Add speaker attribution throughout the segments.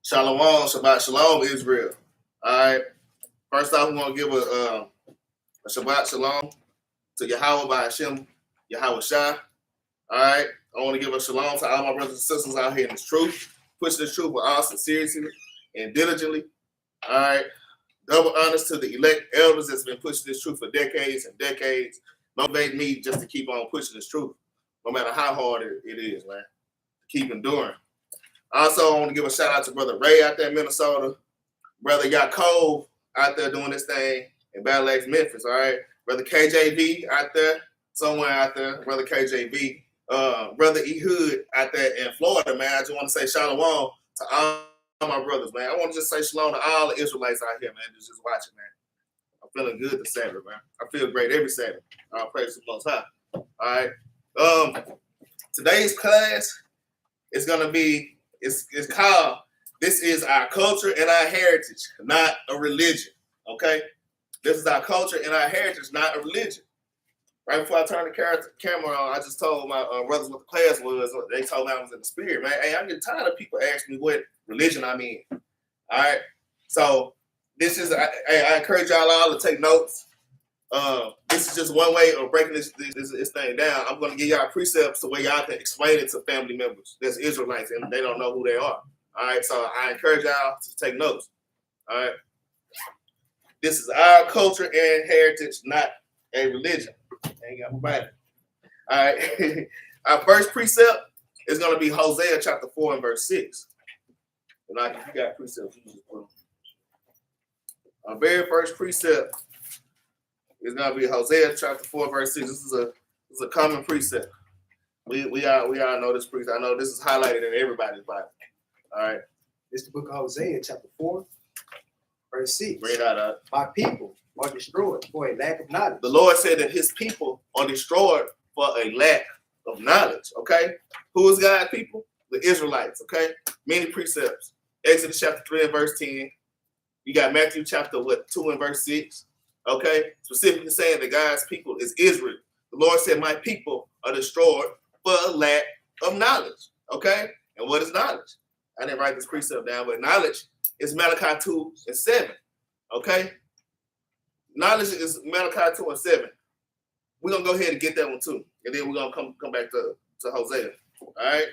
Speaker 1: Shalom, Shabbat Shalom, Israel. All right. First off, we want to give a Shabbat Shalom to Yahweh by Hashem, Yahweh Shai. All right. I want to give a shalom to all my brothers and sisters out here in this truth, pushing this truth with all sincerity and diligently. All right. Double honors to the elect elders that's been pushing this truth for decades and decades. Motivate me just to keep on pushing this truth, no matter how hard it is, man. Keep enduring. Also, I want to give a shout out to Brother Ray out there in Minnesota, Brother Yaakov out there doing this thing in Battle Axes Memphis, all right? Brother KJV out there, somewhere out there, Brother KJV. Brother Ehud out there in Florida, man. I just want to say shalom to all my brothers, man. I want to just say shalom to all the Israelites out here, man, just watching, man. I'm feeling good this Saturday, man. I feel great every Saturday. I'll praise the Most High. All right. Today's class is going to be, it's called, This is Our Culture and Our Heritage, Not a Religion, okay? This is our culture and our heritage, not a religion. Right before I turned the camera on, I just told my brothers what the class was. They told me I was in the spirit, man. Hey, I'm getting tired of people asking me what religion I'm in. All right? So this is, I encourage y'all all to take notes. This is just one way of breaking this thing down. I'm going to give y'all precepts the way y'all can explain it to family members that's Israelites and they don't know who they are. All right? So I encourage y'all to take notes. All right? This is our culture and heritage, not a religion. Ain't got my Bible. All right. Our first precept is going to be Hosea chapter 4 and verse 6. And like if you got precepts, you just put them. Our very first precept is going to be Hosea chapter 4 verse 6. This is a common precept. We all know this precept. I know this is highlighted in everybody's Bible. All right.
Speaker 2: It's the book of Hosea chapter 4 verse 6.
Speaker 1: Bring that up.
Speaker 2: My people are destroyed for a lack of knowledge.
Speaker 1: The Lord said that his people are destroyed for a lack of knowledge, okay? Who is God's people? The Israelites, okay? Many precepts. Exodus chapter 3 and verse 10. You got Matthew chapter 2 and verse 6, okay? Specifically saying that God's people is Israel. The Lord said, my people are destroyed for a lack of knowledge, okay? And what is knowledge? I didn't write this precept down, but knowledge is Malachi 2 and 7, okay? Knowledge is Malachi 2 and 7. We're going to go ahead and get that one too. And then we're going to come back to Hosea. All right?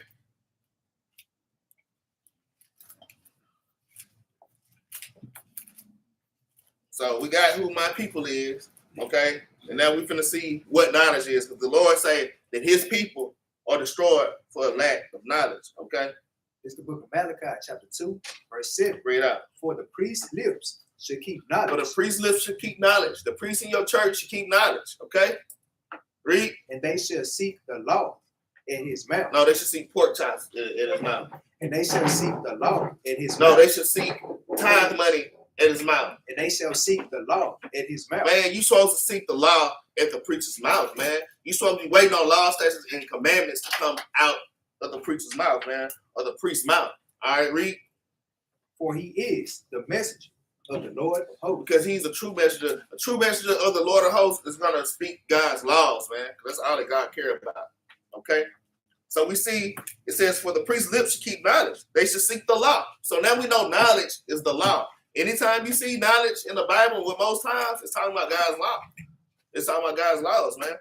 Speaker 1: So we got who my people is, okay? And now we're finna see what knowledge is. Because the Lord say that his people are destroyed for a lack of knowledge, okay?
Speaker 2: It's the book of Malachi chapter 2 verse 7.
Speaker 1: Read out.
Speaker 2: For the priest's lips should keep knowledge.
Speaker 1: For the priest's lips should keep knowledge. The priest in your church should keep knowledge. Okay? Read.
Speaker 2: And they shall seek the law in his mouth.
Speaker 1: No, they should seek pork chops in his mouth.
Speaker 2: And they shall seek the law in his
Speaker 1: mouth. No, they
Speaker 2: should
Speaker 1: seek tithe money in his mouth.
Speaker 2: And they shall seek the law in his mouth.
Speaker 1: Man, you supposed to seek the law at the preacher's mouth, man. You supposed to be waiting on law, statutes, and commandments to come out of the preacher's mouth, man, or the priest's mouth. All right, read.
Speaker 2: For he is the messenger of the Lord of hosts.
Speaker 1: Because he's a true messenger. A true messenger of the Lord of hosts is going to speak God's laws, man. That's all that God cares about. Okay? So we see, it says, for the priest's lips should keep knowledge. They should seek the law. So now we know knowledge is the law. Anytime you see knowledge in the Bible, with most times, it's talking about God's law. It's talking about God's laws, man.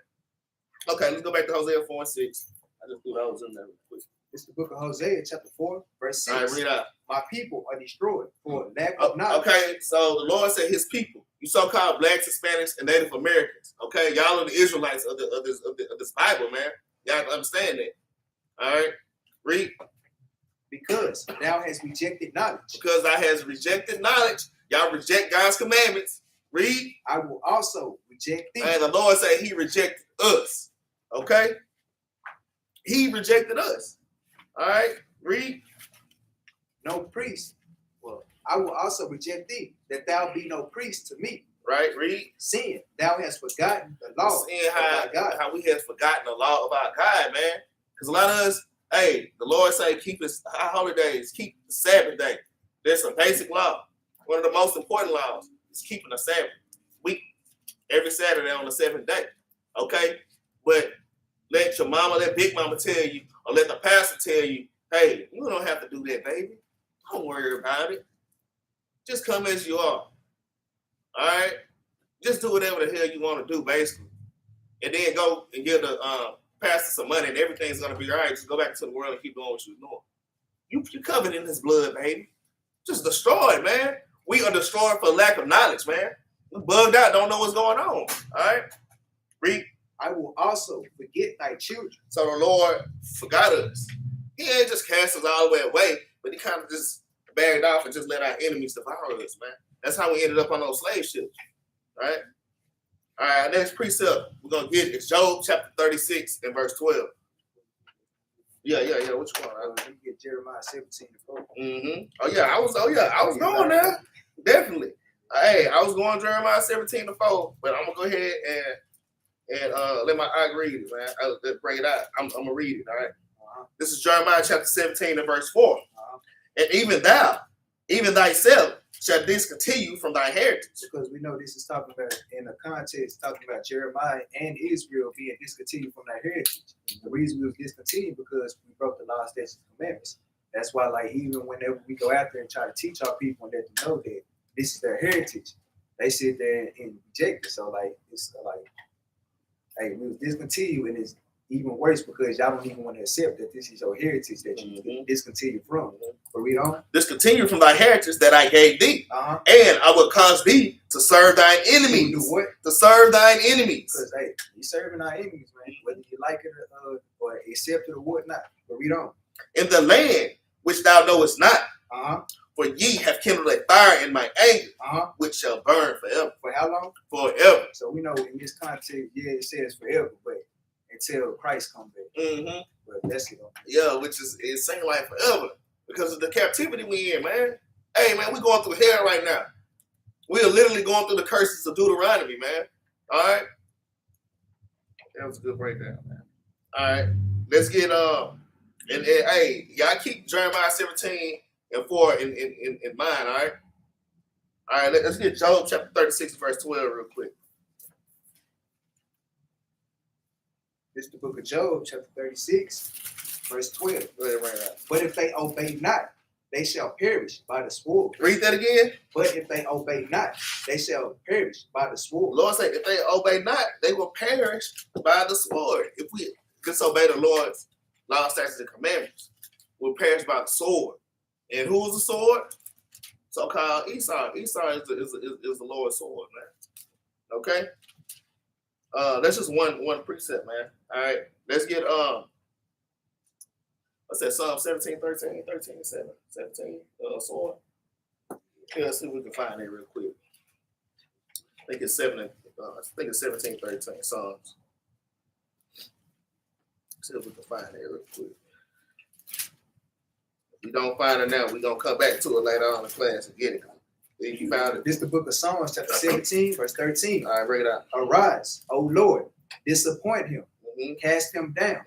Speaker 1: Okay, let's go back to Hosea 4 and 6. I just threw those in there real quick.
Speaker 2: It's the book of Hosea chapter 4 verse 6.
Speaker 1: All right, read out.
Speaker 2: My people are destroyed for lack of knowledge.
Speaker 1: Okay, so the Lord said his people, you so-called blacks, Hispanics, and Native Americans. Okay, y'all are the Israelites of this Bible, man. Y'all understand that. All right, read.
Speaker 2: Because thou hast rejected knowledge.
Speaker 1: Because thou hast rejected knowledge. Y'all reject God's commandments. Read.
Speaker 2: I will also reject thee.
Speaker 1: And the Lord said he rejected us. Okay? He rejected us. All right, read.
Speaker 2: No priest. Well, I will also reject thee, that thou be no priest to me.
Speaker 1: Right, read.
Speaker 2: Seeing thou hast forgotten the law
Speaker 1: Seeing how we have forgotten the law of our God, man. Because a lot of us, hey, the Lord say keep his holidays, keep the Sabbath day. There's a basic law. One of the most important laws is keeping the Sabbath week every Saturday on the 7th day. Okay? But let your mama, let Big Mama tell you, or let the pastor tell you, hey, you don't have to do that, baby. Don't worry about it. Just come as you are. All right? Just do whatever the hell you want to do, basically. And then go and give the pastor some money and everything's going to be all right. Just go back to the world and keep doing what you're doing. You covered in his blood, baby. Just destroy it, man. We are destroyed for lack of knowledge, man. We bugged out, don't know what's going on. All right? Read.
Speaker 2: I will also forget thy children.
Speaker 1: So the Lord forgot us. He ain't just cast us all the way away, but he kind of just bagged off and just let our enemies devour us, man. That's how we ended up on those slave ships, right? All right, next precept we're going to get is Job chapter 36 and verse 12. Yeah. Which one?
Speaker 2: Let me get Jeremiah 17 to 4.
Speaker 1: Mm-hmm. I was going there. Definitely. Hey, I was going Jeremiah 17 to 4, but I'm going to go ahead and let my eye read it, man. Let's bring it out. I'm going to read it, all right? This is Jeremiah chapter 17 and verse 4. And even thou, even thyself, shall discontinue from thy heritage.
Speaker 2: Because we know this is talking about, in the context, talking about Jeremiah and Israel being discontinued from their heritage. And the reason we was discontinued because we broke the law, statutes, and commandments. That's why, like, even whenever we go out there and try to teach our people and let them know that this is their heritage, they sit there and reject it. So, like, it's like, hey, we was discontinued, and it's even worse because y'all don't even want to accept that this is your heritage that you discontinue from. But read on.
Speaker 1: Discontinue from thy heritage that I gave thee, and I will cause thee to serve thine enemies.
Speaker 2: Do what?
Speaker 1: To serve thine enemies.
Speaker 2: Because, hey, you serving our enemies, man, whether you like it or accept it or whatnot. But read on.
Speaker 1: In the land which thou knowest not, for ye have kindled a fire in my anger, which shall burn forever.
Speaker 2: For how long?
Speaker 1: Forever.
Speaker 2: So we know in this context, yeah, it says forever, but until Christ comes back. But that's it.
Speaker 1: Yeah, which is it seems like forever because of the captivity we in, man. Hey, man, we going through hell right now. We are literally going through the curses of Deuteronomy, man. All right. That was a good breakdown, man. All right, let's get and hey, y'all keep Jeremiah 17 and 4 in mind. All right. All right, let's get Job chapter 36 verse 12 real quick.
Speaker 2: This is the book of Job, chapter 36, verse 12.
Speaker 1: Go ahead, right now.
Speaker 2: But if they obey not, they shall perish by the sword.
Speaker 1: Read that again.
Speaker 2: But if they obey not, they shall perish by the sword.
Speaker 1: Lord said, if they obey not, they will perish by the sword. If we disobey the Lord's law, statutes, and commandments, we'll perish by the sword. And who is the sword? So-called Esau. Esau is the Lord's sword, man. Okay? That's just one precept, man. All right. Let's get what's that? Psalm 17, 13, 7, 17, sword. Yeah, let's see if we can find it real quick. I think it's 17, 13 Psalms. See if we can find it real quick. If we don't find it now, we're gonna come back to it later on in class and get it. If you found it.
Speaker 2: This is the book of Psalms, chapter 17, verse 13.
Speaker 1: All right, bring it out.
Speaker 2: Arise, O Lord, disappoint him, cast him down,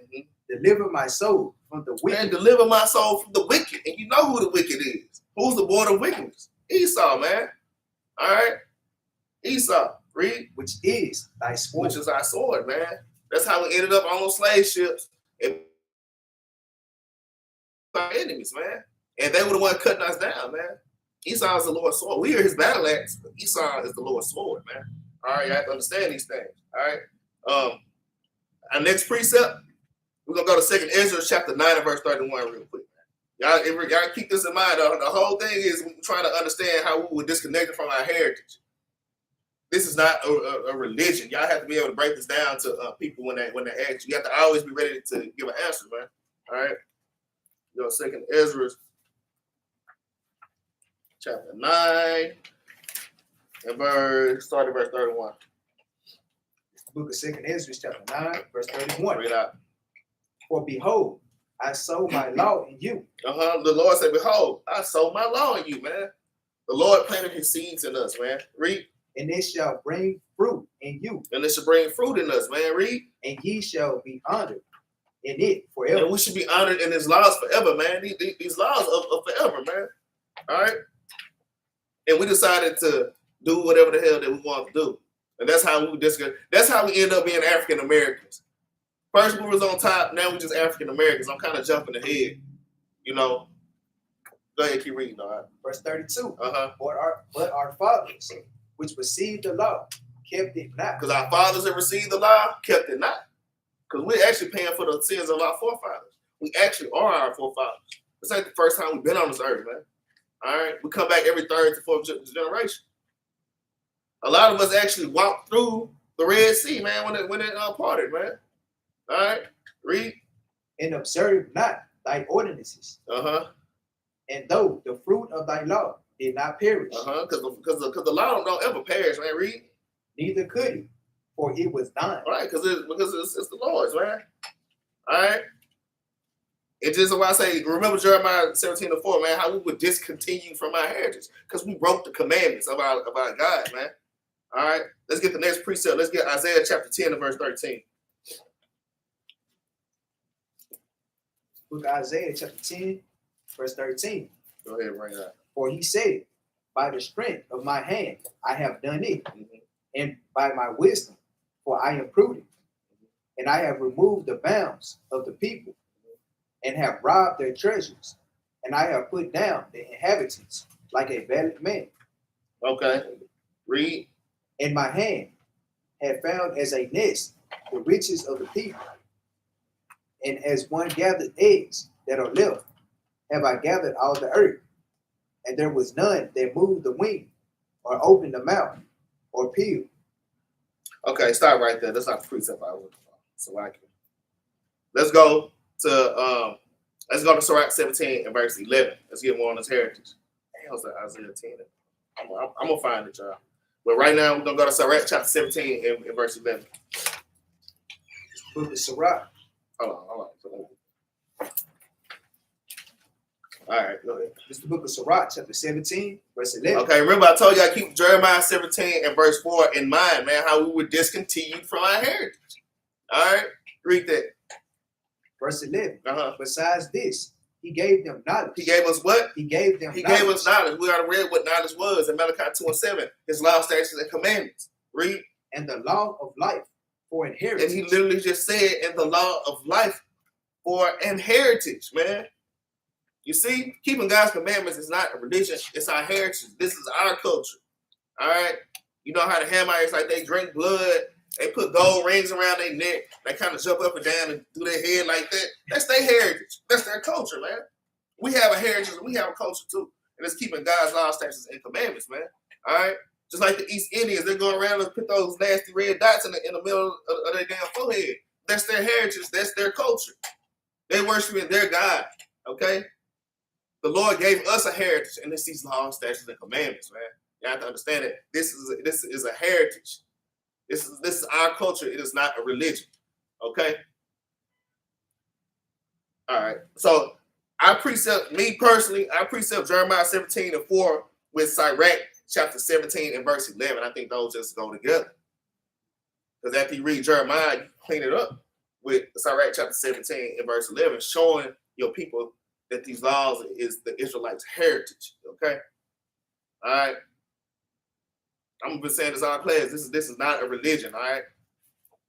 Speaker 2: deliver my soul from the wicked.
Speaker 1: And deliver my soul from the wicked. And you know who the wicked is. Who's the border of wickedness? Esau, man. All right? Esau, read.
Speaker 2: Which is thy sword.
Speaker 1: Which is our sword, man. That's how we ended up on those slave ships. And our enemies, man. And they were the ones cutting us down, man. Esau is the Lord's sword. We are his battle axe. Esau is the Lord's sword, man. All right, you have to understand these things. All right. Our next precept, we're gonna go to 2nd Ezra chapter 9 and verse 31 real quick. Y'all keep this in mind. The whole thing is we're trying to understand how we were disconnected from our heritage. This is not a religion. Y'all have to be able to break this down to people when they ask you. You have to always be ready to give an answer, man. All right. Go 2nd Ezra chapter 9 and start at verse 31.
Speaker 2: The book of 2nd Ezra chapter 9, verse 31.
Speaker 1: Read out.
Speaker 2: For behold, I sow my law in you.
Speaker 1: The Lord said, behold, I sow my law in you, man. The Lord planted his seeds in us, man. Read.
Speaker 2: And it shall bring fruit in you.
Speaker 1: And it shall bring fruit in us, man. Read.
Speaker 2: And ye shall be honored in it forever.
Speaker 1: And we should be honored in his laws forever, man. These laws are forever, man. All right? And we decided to do whatever the hell that we want to do. And that's how we end up being African Americans. First we was on top, now we're just African Americans. I'm kind of jumping ahead, you know. Go ahead, keep reading. All right.
Speaker 2: Verse 32.
Speaker 1: Uh-huh.
Speaker 2: But our fathers, which received the law, kept it not.
Speaker 1: Because our fathers have received the law, kept it not. Because we're actually paying for the sins of our forefathers. We actually are our forefathers. This ain't the first time we've been on this earth, man. All right? We come back every third to fourth generation. A lot of us actually walked through the Red Sea, man, when it parted, man. All right? Read.
Speaker 2: And observe not thy ordinances.
Speaker 1: Uh-huh.
Speaker 2: And though the fruit of thy law did not perish.
Speaker 1: Uh-huh. Because the law don't ever perish, man. Read.
Speaker 2: Neither could it, for it was thine.
Speaker 1: All right, because it's the Lord's, man. All right? It just why I say, remember Jeremiah 17:4, man, how we would discontinue from our heritage. Because we broke the commandments of our God, man. All right? Let's get the next precept. Let's get Isaiah chapter 10 and verse 13.
Speaker 2: Book of Isaiah chapter 10, verse 13.
Speaker 1: Go ahead, bring it out.
Speaker 2: For he said, by the strength of my hand I have done it, and by my wisdom, for I am prudent, and I have removed the bounds of the people, and have robbed their treasures, and I have put down the inhabitants like a valiant man.
Speaker 1: Okay. Read.
Speaker 2: And my hand had found as a nest the riches of the people, and as one gathered eggs that are left, have I gathered all the earth, and there was none that moved the wing, or opened the mouth, or peeled.
Speaker 1: Okay, stop right there. That's not the precept I was looking for. So I can. Let's go to Sirach 17 and verse 11. Let's get more on this heritage. Damn, was that Isaiah 10? I'm gonna find it, y'all. But right now, we're gonna go to Sirach chapter 17 and verse 11.
Speaker 2: Book of Sirach.
Speaker 1: Hold on. All right, go ahead.
Speaker 2: This is the book of Sirach, chapter 17, verse 11.
Speaker 1: Okay, remember I told you I keep Jeremiah 17 and verse 4 in mind, man, how we were discontinued from our heritage. All right, read that.
Speaker 2: Verse 11.
Speaker 1: Uh-huh.
Speaker 2: Besides this, he gave them knowledge.
Speaker 1: He gave us what?
Speaker 2: He gave them
Speaker 1: He
Speaker 2: knowledge.
Speaker 1: gave us knowledge. We already read what knowledge was in Malachi 2 and 7. His law, statutes, and commandments. Read.
Speaker 2: And the law of life for inheritance.
Speaker 1: And he literally just said, in the law of life for an heritage, man. You see, keeping God's commandments is not a religion. It's our heritage. This is our culture. All right? You know how the Hamites, like, they drink blood. They put gold rings around their neck. They kind of jump up and down and do their head like that. That's their heritage. That's their culture, man. We have a heritage and we have a culture too. And it's keeping God's laws, statutes, and commandments, man. All right? Just like the East Indians, they go around and put those nasty red dots in the middle of their damn forehead. That's their heritage. That's their culture. They worship their God, okay? The Lord gave us a heritage, and it's these laws, statutes, and commandments, man. You have to understand that this is a heritage. This is our culture. It is not a religion, okay? All right. So I precept Jeremiah 17 and 4 with Sirach chapter 17 and verse 11. I think those just go together. Because after you read Jeremiah, you clean it up with Sirach chapter 17 and verse 11, showing your people that these laws is the Israelites' heritage. Okay? All right. I'm been saying this all class. This is not a religion, all right?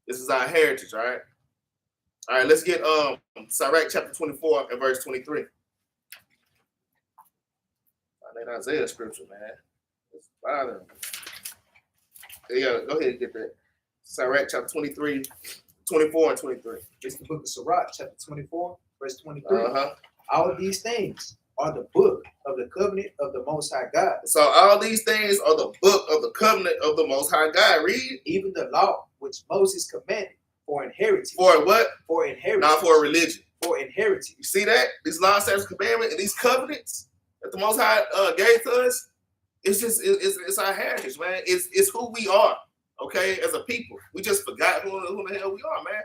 Speaker 1: This is our heritage, all right? All right, let's get Sirach chapter 24 and verse 23. That Isaiah scripture, man. It's bothering me. Yeah, go ahead and get that. Sirach chapter 23, 24 and 23.
Speaker 2: It's the book of Sirach, chapter 24, verse 23.
Speaker 1: Uh-huh.
Speaker 2: All these things are the book of the covenant of the Most High God.
Speaker 1: So all these things are the book of the covenant of the Most High God. Read.
Speaker 2: Even the law which Moses commanded for inheritance.
Speaker 1: For what?
Speaker 2: For inheritance.
Speaker 1: Not for a religion.
Speaker 2: For inheritance.
Speaker 1: You see that? These laws, statutes, commandments, and these covenants that the Most High gave to us, it's our heritage, man. It's who we are, okay, as a people. We just forgot who the hell we are, man.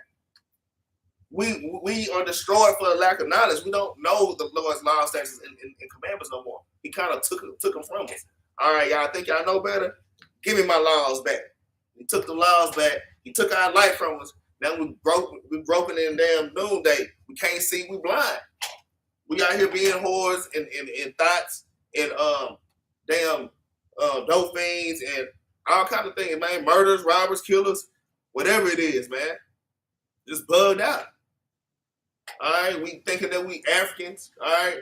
Speaker 1: We are destroyed for the lack of knowledge. We don't know the Lord's laws, statutes, and commandments no more. He kind of took them from us. All right, y'all think y'all know better? Give me my laws back. He took the laws back. He took our life from us. Now we broken in damn noonday. We can't see. We blind. We out here being whores and thoughts and dope fiends and all kind of things, man. Murders, robbers, killers, whatever it is, man. Just bugged out. All right, we thinking that we Africans. All right,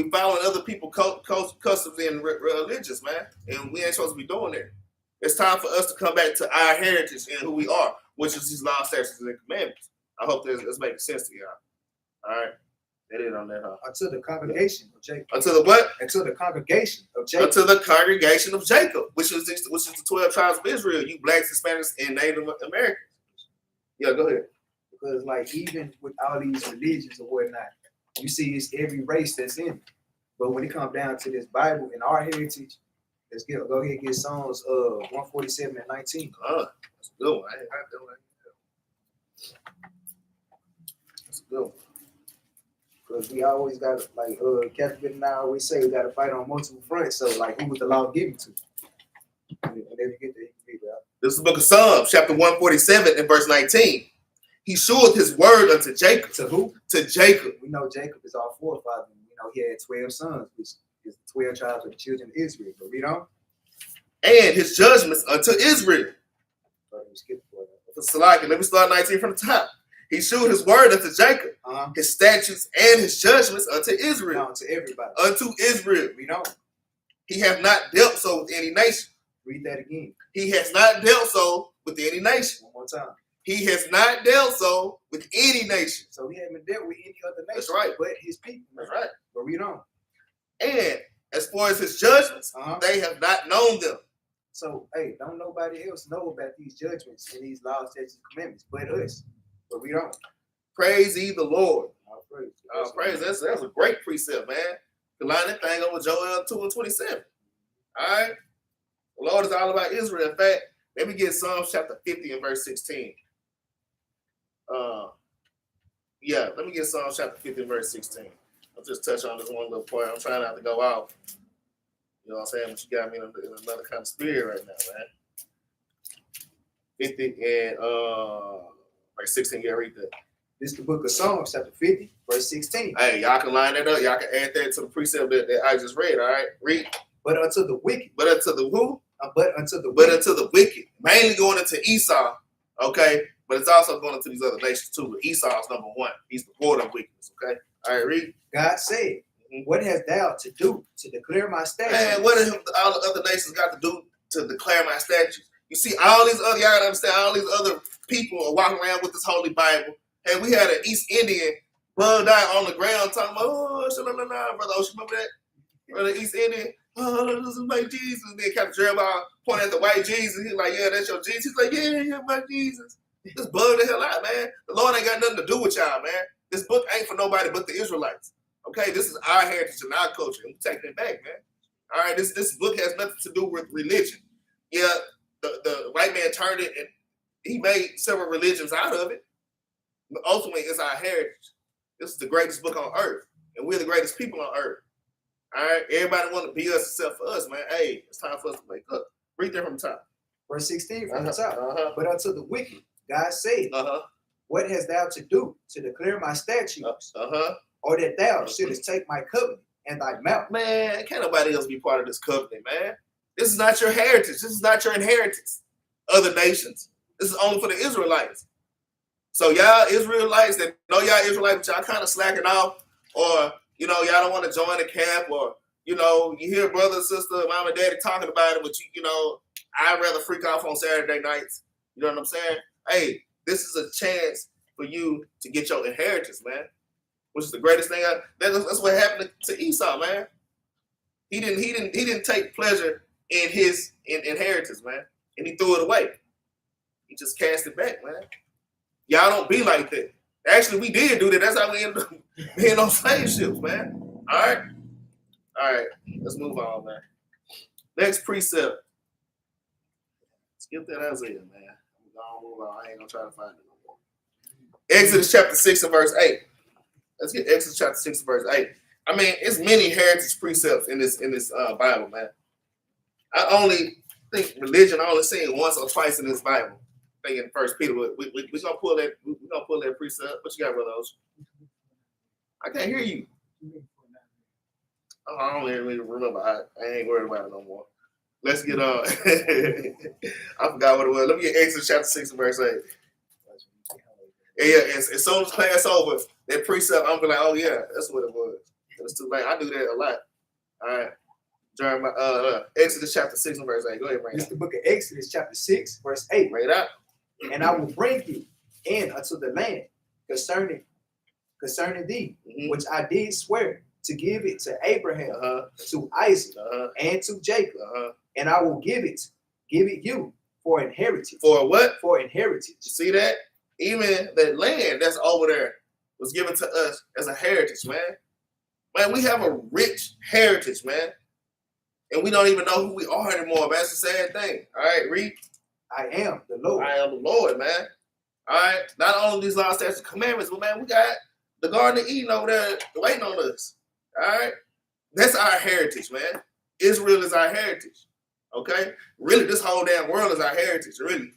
Speaker 1: We following other people's customs and religions, man, and we ain't supposed to be doing that. It's time for us to come back to our heritage and who we are, which is these laws, statutes, and commandments. I hope this makes sense to y'all. All right, that is on that.
Speaker 2: Unto the congregation of Jacob.
Speaker 1: Unto the what?
Speaker 2: Unto the congregation of Jacob.
Speaker 1: Unto the congregation of Jacob, which is the 12 tribes of Israel. You blacks, Hispanics, and Native Americans. Yeah, go ahead.
Speaker 2: Because like even with all these religions or whatnot, you see it's every race that's in it. But when it comes down to this Bible and our heritage, let's go ahead and get Psalms 147 and 19.
Speaker 1: That's a good one. I ain't heard that one. That's a good one.
Speaker 2: Because we always got, like Capt and I always say, we got to fight on multiple fronts. So like, who was the law given to? And if you get there, you can read that.
Speaker 1: This is the book of Psalms, chapter 147 and verse 19. He showeth his word unto Jacob.
Speaker 2: To who?
Speaker 1: To Jacob.
Speaker 2: We know Jacob is our forefather. We know he had 12 sons, which is the 12 tribes of the children of Israel. But read on.
Speaker 1: And his judgments unto Israel.
Speaker 2: Skip for that.
Speaker 1: So, let me start 19 from the top. He shewed his word unto Jacob, his statutes and his judgments unto Israel.
Speaker 2: No, to everybody.
Speaker 1: Unto Israel.
Speaker 2: Read on.
Speaker 1: He hath not dealt so with any nation.
Speaker 2: Read that again.
Speaker 1: He has not dealt so with any nation.
Speaker 2: One more time.
Speaker 1: He has not dealt so with any nation.
Speaker 2: So he haven't dealt with any other nation.
Speaker 1: That's right.
Speaker 2: But his people.
Speaker 1: That's right.
Speaker 2: But read on.
Speaker 1: And as far as his judgments, they have not known them.
Speaker 2: So, hey, don't nobody else know about these judgments and these laws, statutes, and commandments but us. But read on.
Speaker 1: Praise ye the Lord.
Speaker 2: All praise.
Speaker 1: Praise. That's a great precept, man. To line that thing over Joel 2 and 27. All right. The Lord is all about Israel. In fact, let me get Psalms chapter 50 and verse 16. Let me get Psalms chapter 50 and verse 16. I'll just touch on this one little point. I'm trying not to go out. You know what I'm saying? But you got me in another kind of spirit right now, man. 50 and verse 16. Yeah, read that.
Speaker 2: This is the book of Psalms, chapter 50, verse 16.
Speaker 1: Hey, y'all can line that up. Y'all can add that to the precept that I just read. All right, read.
Speaker 2: But unto the wicked.
Speaker 1: But unto the who?
Speaker 2: But unto the
Speaker 1: But
Speaker 2: wicked.
Speaker 1: unto the wicked. Mainly going into Esau. Okay, but it's also going into these other nations too. But Esau's number one. He's the lord of wickedness. Okay. All right, read.
Speaker 2: God said, what hast thou to do to declare my statutes?
Speaker 1: Man, what have all the other nations got to do to declare my statutes? You see, all these other, y'all gotta understand, all these other people are walking around with this holy Bible. And we had an East Indian bugged out on the ground talking about, brother Ocean, remember that? Brother East Indian, this is my Jesus. And then Capt Jerubbaal pointing at the white Jesus. He's like, yeah, that's your Jesus. He's like, yeah, my Jesus. Just bug the hell out, man. The Lord ain't got nothing to do with y'all, man. This book ain't for nobody but the Israelites. Okay, this is our heritage and our culture. And we're taking it back, man. All right, this book has nothing to do with religion. Yeah, the white man turned it and he made several religions out of it. But ultimately, it's our heritage. This is the greatest book on earth. And we're the greatest people on earth. All right, everybody want to be us except for us, man. Hey, it's time for us to wake up. Read that from the top.
Speaker 2: Verse 16 from the top. But unto the wicked, God said, what hast thou to do to declare my statutes? Or that thou shouldest take my covenant and thy mouth?
Speaker 1: Man, can't nobody else be part of this covenant, man. This is not your heritage. This is not your inheritance. Other nations. This is only for the Israelites. So y'all Israelites that know y'all Israelites, but y'all kind of slacking off, or y'all don't want to join the camp, or you hear brother, sister, mom, and daddy talking about it, but I'd rather freak off on Saturday nights. You know what I'm saying? Hey, this is a chance for you to get your inheritance, man. Which is the greatest thing. That's what happened to Esau, man. He didn't take pleasure in his inheritance, man, and he threw it away. He just cast it back, man. Y'all don't be like that. Actually, we did do that. That's how we ended up being on slave ships, man. All right. Let's move on, man. Next precept. Skip that Isaiah, man. I'm gonna move on. I ain't gonna try to find it no more. Exodus chapter 6 and verse 8. Let's get Exodus chapter 6 and verse 8. I mean, it's many heritage precepts in this Bible, man. I only think religion I only seen once or twice in this Bible. I think in First Peter, we're gonna pull that. We're gonna pull that precept. What you got, brother Ocean? I can't hear you. Oh, I don't even remember. I ain't worried about it no more. Let's get on. I forgot what it was. Let me get Exodus chapter 6 and verse 8. Yeah, as soon as class over, that precept, I'm be like, oh yeah, that's what it was. It's too late. I do that a lot. All right. During my Exodus chapter 6 and verse 8. Go ahead, bring
Speaker 2: This
Speaker 1: it
Speaker 2: is the book of Exodus, chapter 6, verse 8.
Speaker 1: Bring it out.
Speaker 2: And I will bring you in unto the land concerning thee, which I did swear to give it to Abraham, to Isaac, and to Jacob. And I will give it you for inheritance.
Speaker 1: For what?
Speaker 2: For inheritance.
Speaker 1: You see that? Even the land that's over there was given to us as a heritage, man. Man, we have a rich heritage, man. And we don't even know who we are anymore, man. That's the sad thing. All right, read.
Speaker 2: I am the Lord.
Speaker 1: I am the Lord, man. All right. Not only these laws, statutes, and commandments, but man, we got the Garden of Eden over there waiting on us. All right. That's our heritage, man. Israel is our heritage. Okay. Really, this whole damn world is our heritage. Really.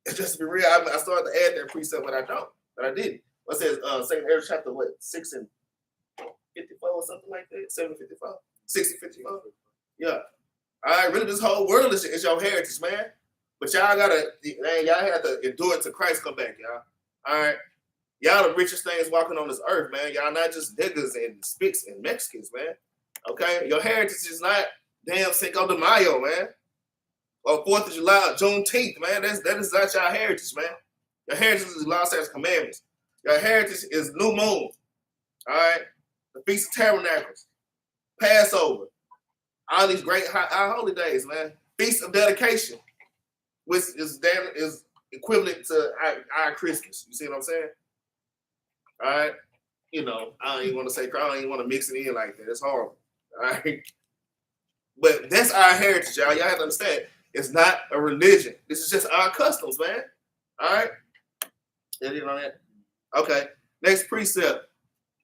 Speaker 1: It's just to be real. I started to add that precept, but I don't. But I didn't. What says Second Ezra chapter 6 and 54 or something like that? 754? 6054? Yeah. All right. Really, this whole world is your heritage, man. But y'all gotta, man, y'all have to endure it till Christ come back, y'all. All right. Y'all the richest things walking on this earth, man. Y'all not just niggas and Spicks and Mexicans, man. Okay? Your heritage is not damn Cinco de Mayo, man. Or 4th of July, Juneteenth, man. That is not your heritage, man. Your heritage is the law, statutes, commandments. Your heritage is New Moon. All right? The Feast of Tabernacles. Passover. All these great high holy days, man. Feast of Dedication, which is equivalent to our Christmas. You see what I'm saying? All right. You know, I don't even want to say, I don't even want to mix it in like that. It's horrible. All right. But that's our heritage, y'all. Y'all have to understand. It's not a religion. This is just our customs, man. All right. Did you know that? Okay. Next precept.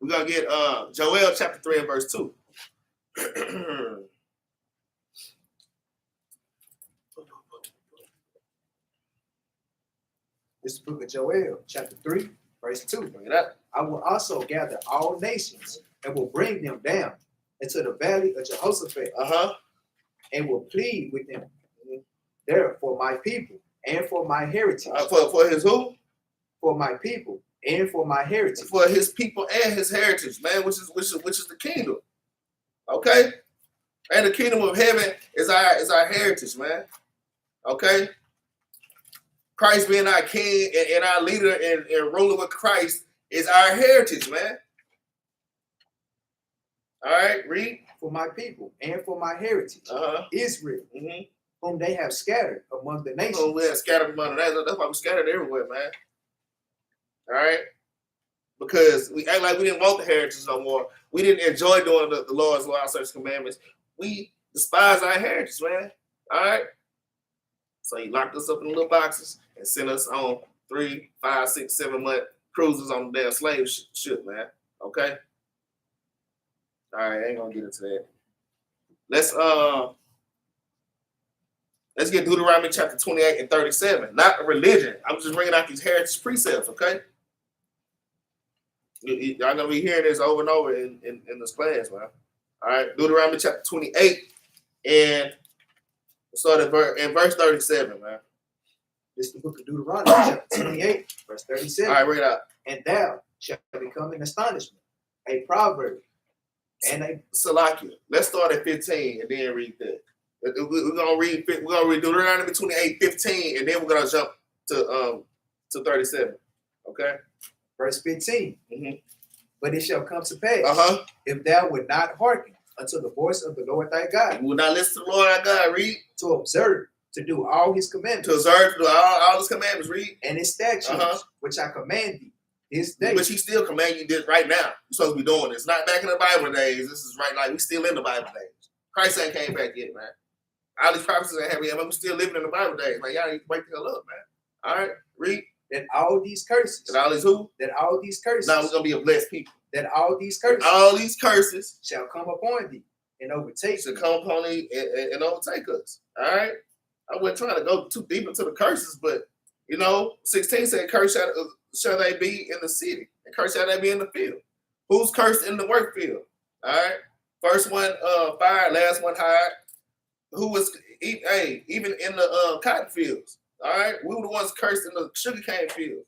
Speaker 1: We're going to get Joel chapter 3 and verse 2.
Speaker 2: This is the book of Joel, chapter 3, verse 2.
Speaker 1: Bring it up.
Speaker 2: I will also gather all nations and will bring them down into the valley of Jehoshaphat, and will plead with them there for my people and for my heritage.
Speaker 1: For his who?
Speaker 2: For my people and for my heritage.
Speaker 1: For his people and his heritage, man, which is the kingdom. Okay? And the kingdom of heaven is our heritage, man. Okay? Christ being our king and our leader and ruling with Christ is our heritage, man. All right, read.
Speaker 2: For my people and for my heritage, Israel, whom they have scattered among the nations.
Speaker 1: Oh, we have scattered among the nations. That's why we scattered everywhere, man. All right? Because we act like we didn't want the heritage no more. We didn't enjoy doing the Lord's law, statutes, commandments. We despise our heritage, man. All right? So he locked us up in little boxes and sent us on 3, 5, 6, 7 month cruises on the damn slave ship, man. Okay? All right, I ain't gonna get into that. Let's get Deuteronomy chapter 28 and 37. Not a religion. I'm just bringing out these heritage precepts, okay? Y'all gonna be hearing this over and over in this class, man. All right, Deuteronomy chapter 28 and start in verse 37, man.
Speaker 2: This is the book of Deuteronomy, chapter 28, verse 37.
Speaker 1: All right, read it out.
Speaker 2: And thou shalt become an astonishment, a proverb, and a
Speaker 1: Salakia. Let's start at 15 and then read that. We're gonna read Deuteronomy 28, 15, and then we're gonna jump to 37. Okay.
Speaker 2: Verse 15. But it shall come to pass if thou would not hearken unto the voice of the Lord thy God.
Speaker 1: You will not listen to the Lord thy God. Read.
Speaker 2: To observe, to do all his commandments.
Speaker 1: To observe, to do all his commandments. Read.
Speaker 2: And his statutes, which I command thee this day.
Speaker 1: But he still command you this right now. You're supposed to be doing this. Not back in the Bible days. This is right, like we still in the Bible days. Christ ain't came back yet, man. All these prophecies ain't happening yet, but we still living in the Bible days. Like, y'all need to wake the hell up, man. All right, read.
Speaker 2: That all these curses.
Speaker 1: That all these who?
Speaker 2: That all these curses.
Speaker 1: Now we're going to be a blessed people.
Speaker 2: That all these curses.
Speaker 1: All these curses.
Speaker 2: Shall come upon thee and overtake.
Speaker 1: Shall come upon thee and overtake us. All right? I wasn't trying to go too deep into the curses, but, 16 said, curse shall they be in the city, and curse shall they be in the field. Who's cursed in the work field? All right? First one, fire. Last one, hide. Who was, even in the cotton fields. All right, we were the ones cursed in the sugarcane field.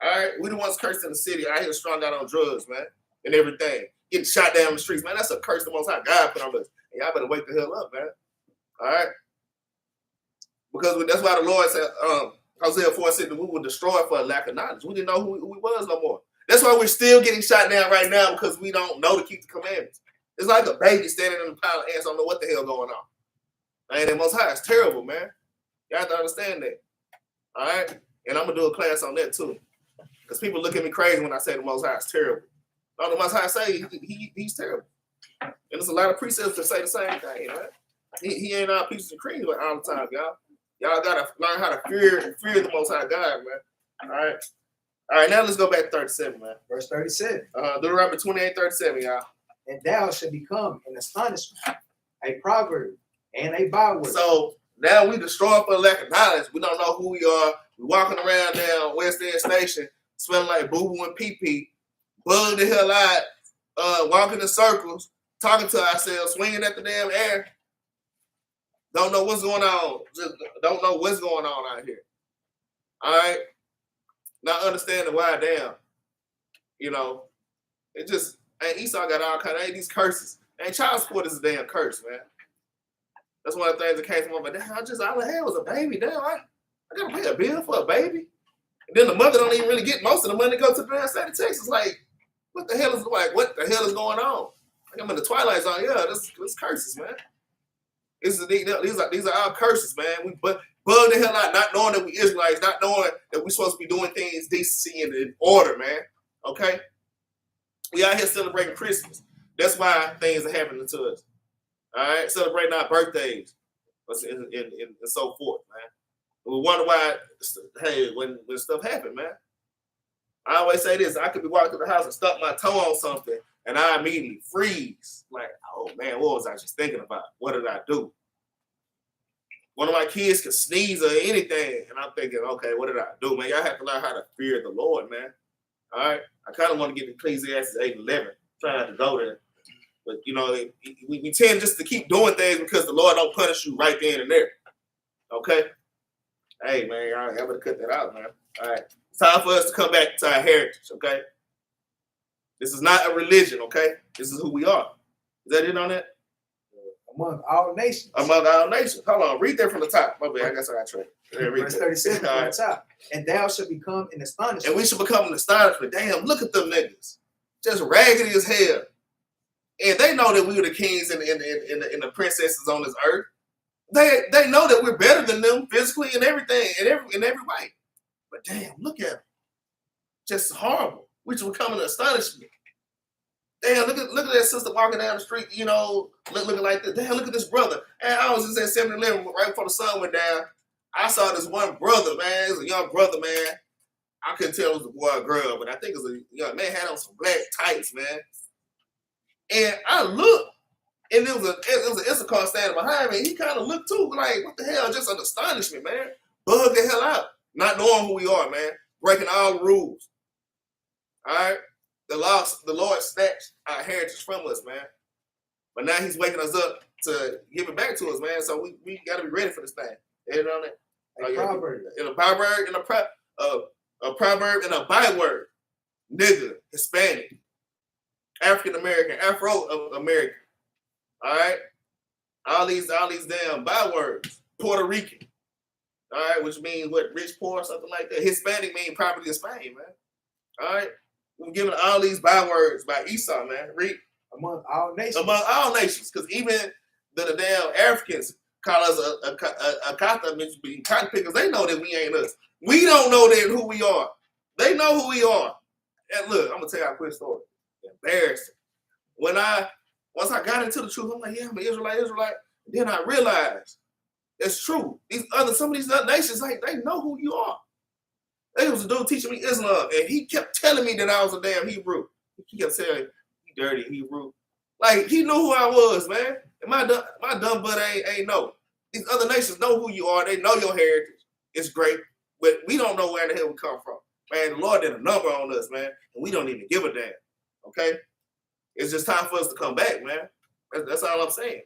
Speaker 1: All right, we the ones cursed in the city. I here strung out on drugs, man, and everything. getting shot down in the streets, man. That's a curse the Most High God put on us. And y'all better wake the hell up, man. All right? Because that's why the Lord said, Hosea 4 said that we were destroyed for a lack of knowledge. We didn't know who we was no more. That's why we're still getting shot down right now, because we don't know to keep the commandments. It's like a baby standing in a pile of ants, don't know what the hell going on. Man, the Most High is terrible, man. You have to understand that. All right? And I'm going to do a class on that too. Because people look at me crazy when I say the Most High is terrible. No, the Most High say he's terrible. And there's a lot of precepts that say the same thing, right? He ain't all pieces of cream all the time, y'all. Y'all got to learn how to fear the Most High God, man. All right? All right, now let's go back to 37, man.
Speaker 2: Verse 37.
Speaker 1: Deuteronomy 28:37, y'all.
Speaker 2: And thou shalt become an astonishment, a proverb, and a byword. So
Speaker 1: now we destroyed for lack of knowledge. We don't know who we are. We walking around down West End Station, smelling like boo-boo and pee-pee, bugging the hell out, walking in circles, talking to ourselves, swinging at the damn air. Don't know what's going on. Just don't know what's going on out here. All right? Not understanding why damn. You know, it just, and Esau got all kind of these curses. And child support is a damn curse, man. That's one of the things that came to my mind. Damn, all I had was a baby. Damn, I gotta pay a bill for a baby. And then the mother don't even really get most of the money to go to the damn state of Texas. Like, what the hell is going on? Like, I'm in the twilight zone. Yeah, this curses, man. These are our curses, man. We bug the hell out, not knowing that we Israelites, not knowing that we're supposed to be doing things decency and in order, man. Okay? We out here celebrating Christmas. That's why things are happening to us. All right? Celebrating our birthdays and so forth, man. We wonder why, hey, when stuff happen, man. I always say this. I could be walking through the house and stuck my toe on something, and I immediately freeze. Like, oh, man, what was I just thinking about? What did I do? One of my kids could sneeze or anything, and I'm thinking, okay, what did I do, man? Y'all have to learn how to fear the Lord, man. All right? I kind of want to get to Ecclesiastes 8:11, trying not to go there. But, you know, we tend just to keep doing things because the Lord don't punish you right then and there. Okay? Hey, man, y'all better cut that out, man. All right. It's time for us to come back to our heritage, okay? This is not a religion, okay? This is who we are. Is that it on that?
Speaker 2: Among all nations.
Speaker 1: Among all nations. Hold on. Read that from the top. My bad. I guess I got tricked.
Speaker 2: Verse 37 from the top. And thou shalt become an astonishment.
Speaker 1: And we should become an astonishment. Damn, look at them niggas. Just raggedy as hell. And they know that we were the kings and the princesses on this earth. They know that we're better than them physically and everything, in every way. But damn, look at them. Just horrible. We should become an astonishment. Damn, look at that sister walking down the street, you know, looking like this. Damn, look at this brother. And I was just at 7-Eleven right before the sun went down. I saw this one brother, man. It was a young brother, man. I couldn't tell it was a boy or girl, but I think it was a young man, had on some black tights, man. And I looked, and it was an Issachar standing behind me. He kind of looked too, like, what the hell? Just an astonishment, man. Bug the hell out. Not knowing who we are, man. Breaking all the rules. All right? The Lord snatched our heritage from us, man. But now he's waking us up to give it back to us, man. So we got to be ready for this thing. You know what I mean? A proverb and a byword. Nigga, Hispanic, African American, Afro American. All right? All these damn bywords. Puerto Rican. All right, which means what? Rich, poor, something like that. Hispanic means property of Spain, man. All right? We're giving all these bywords by Esau, man. Read.
Speaker 2: Among all nations.
Speaker 1: Among all nations. Because even the damn Africans call us a Capt, being cotton pickers. They know that we ain't us. We don't know that who we are. They know who we are. And look, I'm going to tell you a quick story. Embarrassing. Once I got into the truth, I'm like, yeah, I'm an Israelite. Then I realized it's true. Some of these other nations, like, they know who you are. There was a dude teaching me Islam, and he kept telling me that I was a damn Hebrew. He kept saying, you dirty Hebrew. Like, he knew who I was, man. And my dumb butt ain't know. These other nations know who you are. They know your heritage. It's great. But we don't know where the hell we come from. Man, the Lord did a number on us, man. And we don't even give a damn. Okay? It's just time for us to come back, man. That's all I'm saying.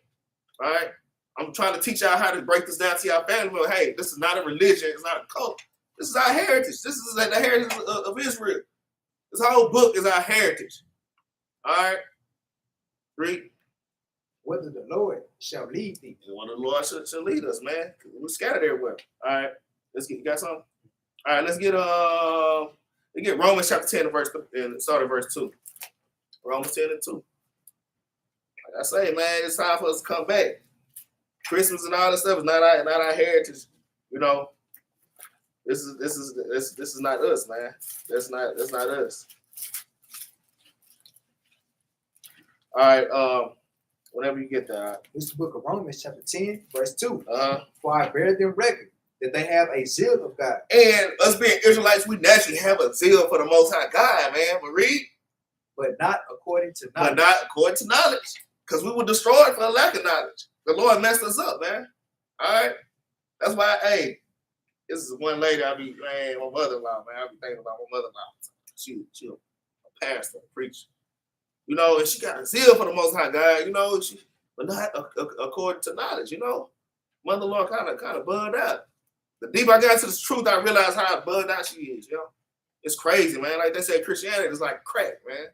Speaker 1: All right? I'm trying to teach y'all how to break this down to y'all family. Well, hey, this is not a religion. It's not a cult. This is our heritage. This is the heritage of Israel. This whole book is our heritage. All right? Read.
Speaker 2: Whether the Lord shall lead thee.
Speaker 1: And one of the Lord shall lead us, man. We're scattered everywhere. All right. Let's get, you got something? All right, let's get Romans chapter 10 and start at verse 2. Romans 10 and 2. Like I say, man, it's time for us to come back. Christmas and all this stuff is not our heritage. You know, this is not us, man. That's not us. All right, whenever you get that.
Speaker 2: This is the book of Romans chapter 10, verse 2.
Speaker 1: Uh-huh.
Speaker 2: For I bear them record that they have a zeal of God.
Speaker 1: And us being Israelites, we naturally have a zeal for the Most High God, man. But read.
Speaker 2: But not according to knowledge.
Speaker 1: But not according to knowledge. Because we were destroyed for a lack of knowledge. The Lord messed us up, man. All right? That's why, hey, this is one lady my mother-in-law, man. I be thinking about my mother-in-law. She a pastor, a preacher. You know, and she got a zeal for the Most High God, you know, but not according to knowledge, you know. Mother-in-law kind of bugged out. The deeper I got to this truth, I realized how bugged out she is, you know. It's crazy, man. Like they said, Christianity is like crack, man.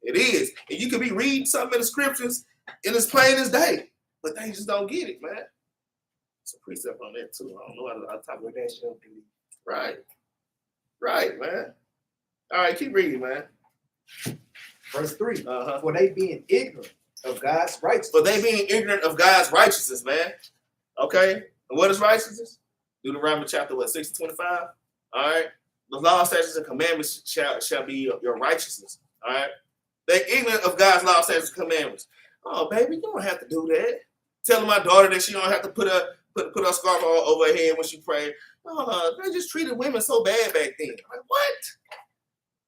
Speaker 1: It is. And you could be reading something in the scriptures and it's plain as day, but they just don't get it, man. It's a precept on that, too. I don't know how to talk about that shit. Right, man. All right, keep reading, man.
Speaker 2: Verse 3.
Speaker 1: Uh-huh.
Speaker 2: For they being ignorant of God's righteousness.
Speaker 1: For they being ignorant of God's righteousness, man. Okay? And what is righteousness? Deuteronomy Chapter 6:25. All right? The law, statutes, and commandments shall be your righteousness. All right? They're ignorant of God's law, statutes, and commandments. Oh, baby, you don't have to do that. Telling my daughter that she don't have to put her scarf over her head when she prayed. Oh, they just treated women so bad back then. Like, what?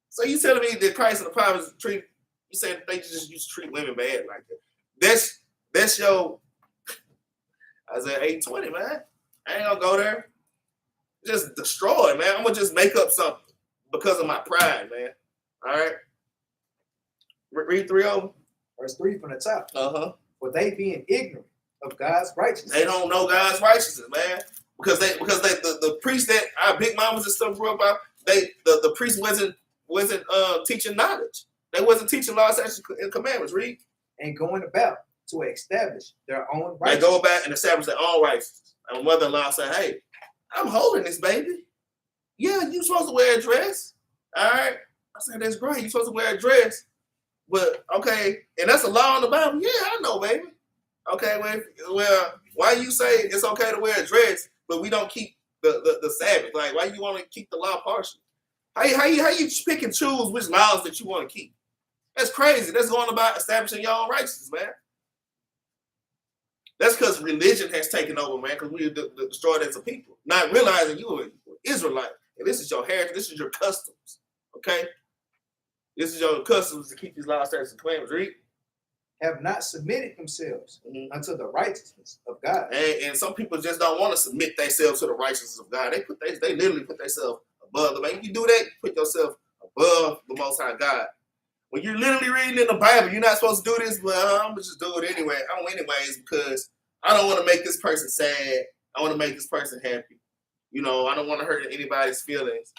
Speaker 1: So you telling me that Christ and the prophets you said they just used to treat women bad like that. That's your Isaiah 8:20, man. I ain't gonna go there. Just destroy it, man. I'm gonna just make up something because of my pride, man. All right. Read 3 over.
Speaker 2: Verse 3 from the top.
Speaker 1: Uh-huh.
Speaker 2: For they being ignorant of God's righteousness.
Speaker 1: They don't know God's righteousness, man. Because the priests that our big mamas and stuff grew up by, the priest wasn't teaching knowledge. They wasn't teaching law, statutes, and commandments. Read.
Speaker 2: And going about to establish their own righteousness.
Speaker 1: They go back and establish their own righteousness. And my mother-in-law said, hey, I'm holding this, baby. Yeah, you're supposed to wear a dress. All right. I said, that's great. You're supposed to wear a dress. But, okay, and that's a law in the Bible. Yeah, I know, baby. Okay, well, why you say it's okay to wear a dress, but we don't keep the Sabbath? Like, why you want to keep the law partial? How you pick and choose which laws that you want to keep? That's crazy. That's going about establishing your own righteousness, man. That's because religion has taken over, man, because we destroyed as a people. Not realizing you are an Israelite, and this is your heritage, this is your customs, okay? This is your customs to keep these laws, statutes, and commandments. Read.
Speaker 2: Have not submitted themselves unto the righteousness of God.
Speaker 1: And some people just don't want to submit themselves to the righteousness of God. They literally put themselves above the man. You do that, you put yourself above the Most High God. When you're literally reading in the Bible, you're not supposed to do this, but I'm gonna just do it anyway. Anyways, because I don't want to make this person sad. I want to make this person happy. You know, I don't want to hurt anybody's feelings.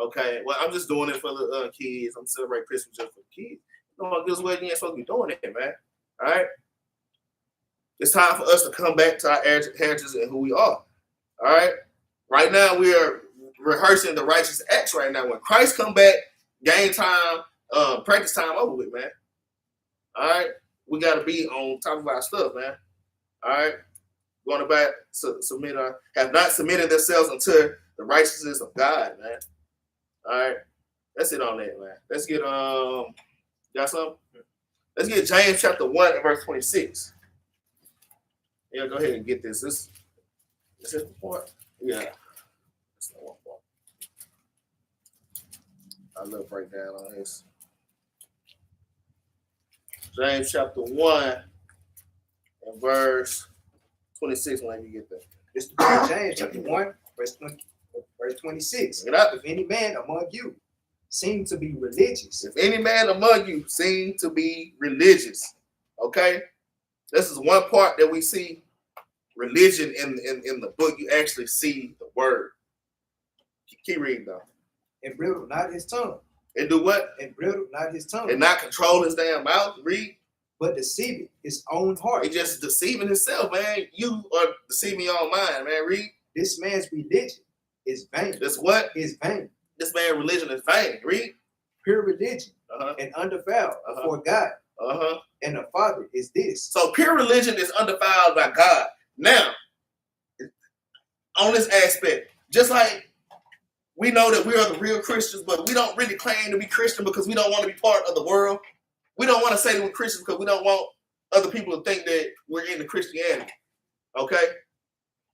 Speaker 1: Okay, well, I'm just doing it for the kids. I'm celebrating Christmas just for the kids. You know, this way you ain't supposed to be doing it, man. All right? It's time for us to come back to our heritage and who we are. All right? Right now, we are rehearsing the righteous acts right now. When Christ come back, game time, practice time over with, man. All right? We got to be on top of our stuff, man. All right? Going back, have not submitted themselves unto the righteousness of God, man. All right? That's it on that, man. Let's get, got something? Let's get James chapter 1 and verse 26. Yeah, go ahead and get this. Is this the point? Yeah. That's not one point. I love breakdown on this. James chapter 1 and verse 26 when you get there.
Speaker 2: This is the book of James chapter 1, verse 26. If any man among you seem to be religious.
Speaker 1: If any man among you seem to be religious, okay? This is one part that we see religion in the book. You actually see the word. Keep reading though.
Speaker 2: And bridle not his tongue.
Speaker 1: And do what?
Speaker 2: And bridle not his tongue.
Speaker 1: And not control his damn mouth. Read.
Speaker 2: but deceiving his own heart.
Speaker 1: He just deceiving himself, man. You are deceiving your own mind, man. Read.
Speaker 2: This man's religion is vain.
Speaker 1: This what?
Speaker 2: Is vain.
Speaker 1: This man's religion is vain. Read.
Speaker 2: Pure religion and undefiled before God and the Father is this.
Speaker 1: So pure religion is undefiled by God. Now, on this aspect, just like we know that we are the real Christians, but we don't really claim to be Christian because we don't want to be part of the world. We don't want to say that we're Christians because we don't want other people to think that we're into Christianity. Okay?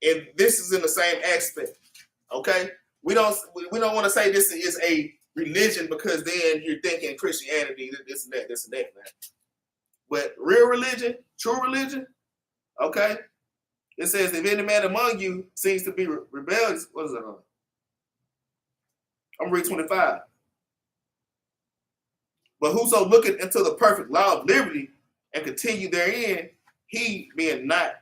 Speaker 1: And this is in the same aspect. Okay? We don't want to say this is a religion because then you're thinking Christianity, this and that, man. But real religion, true religion, okay? It says, if any man among you seems to be rebellious, what is it on? I'm reading 25. But whoso looketh into the perfect law of liberty and continue therein, he being not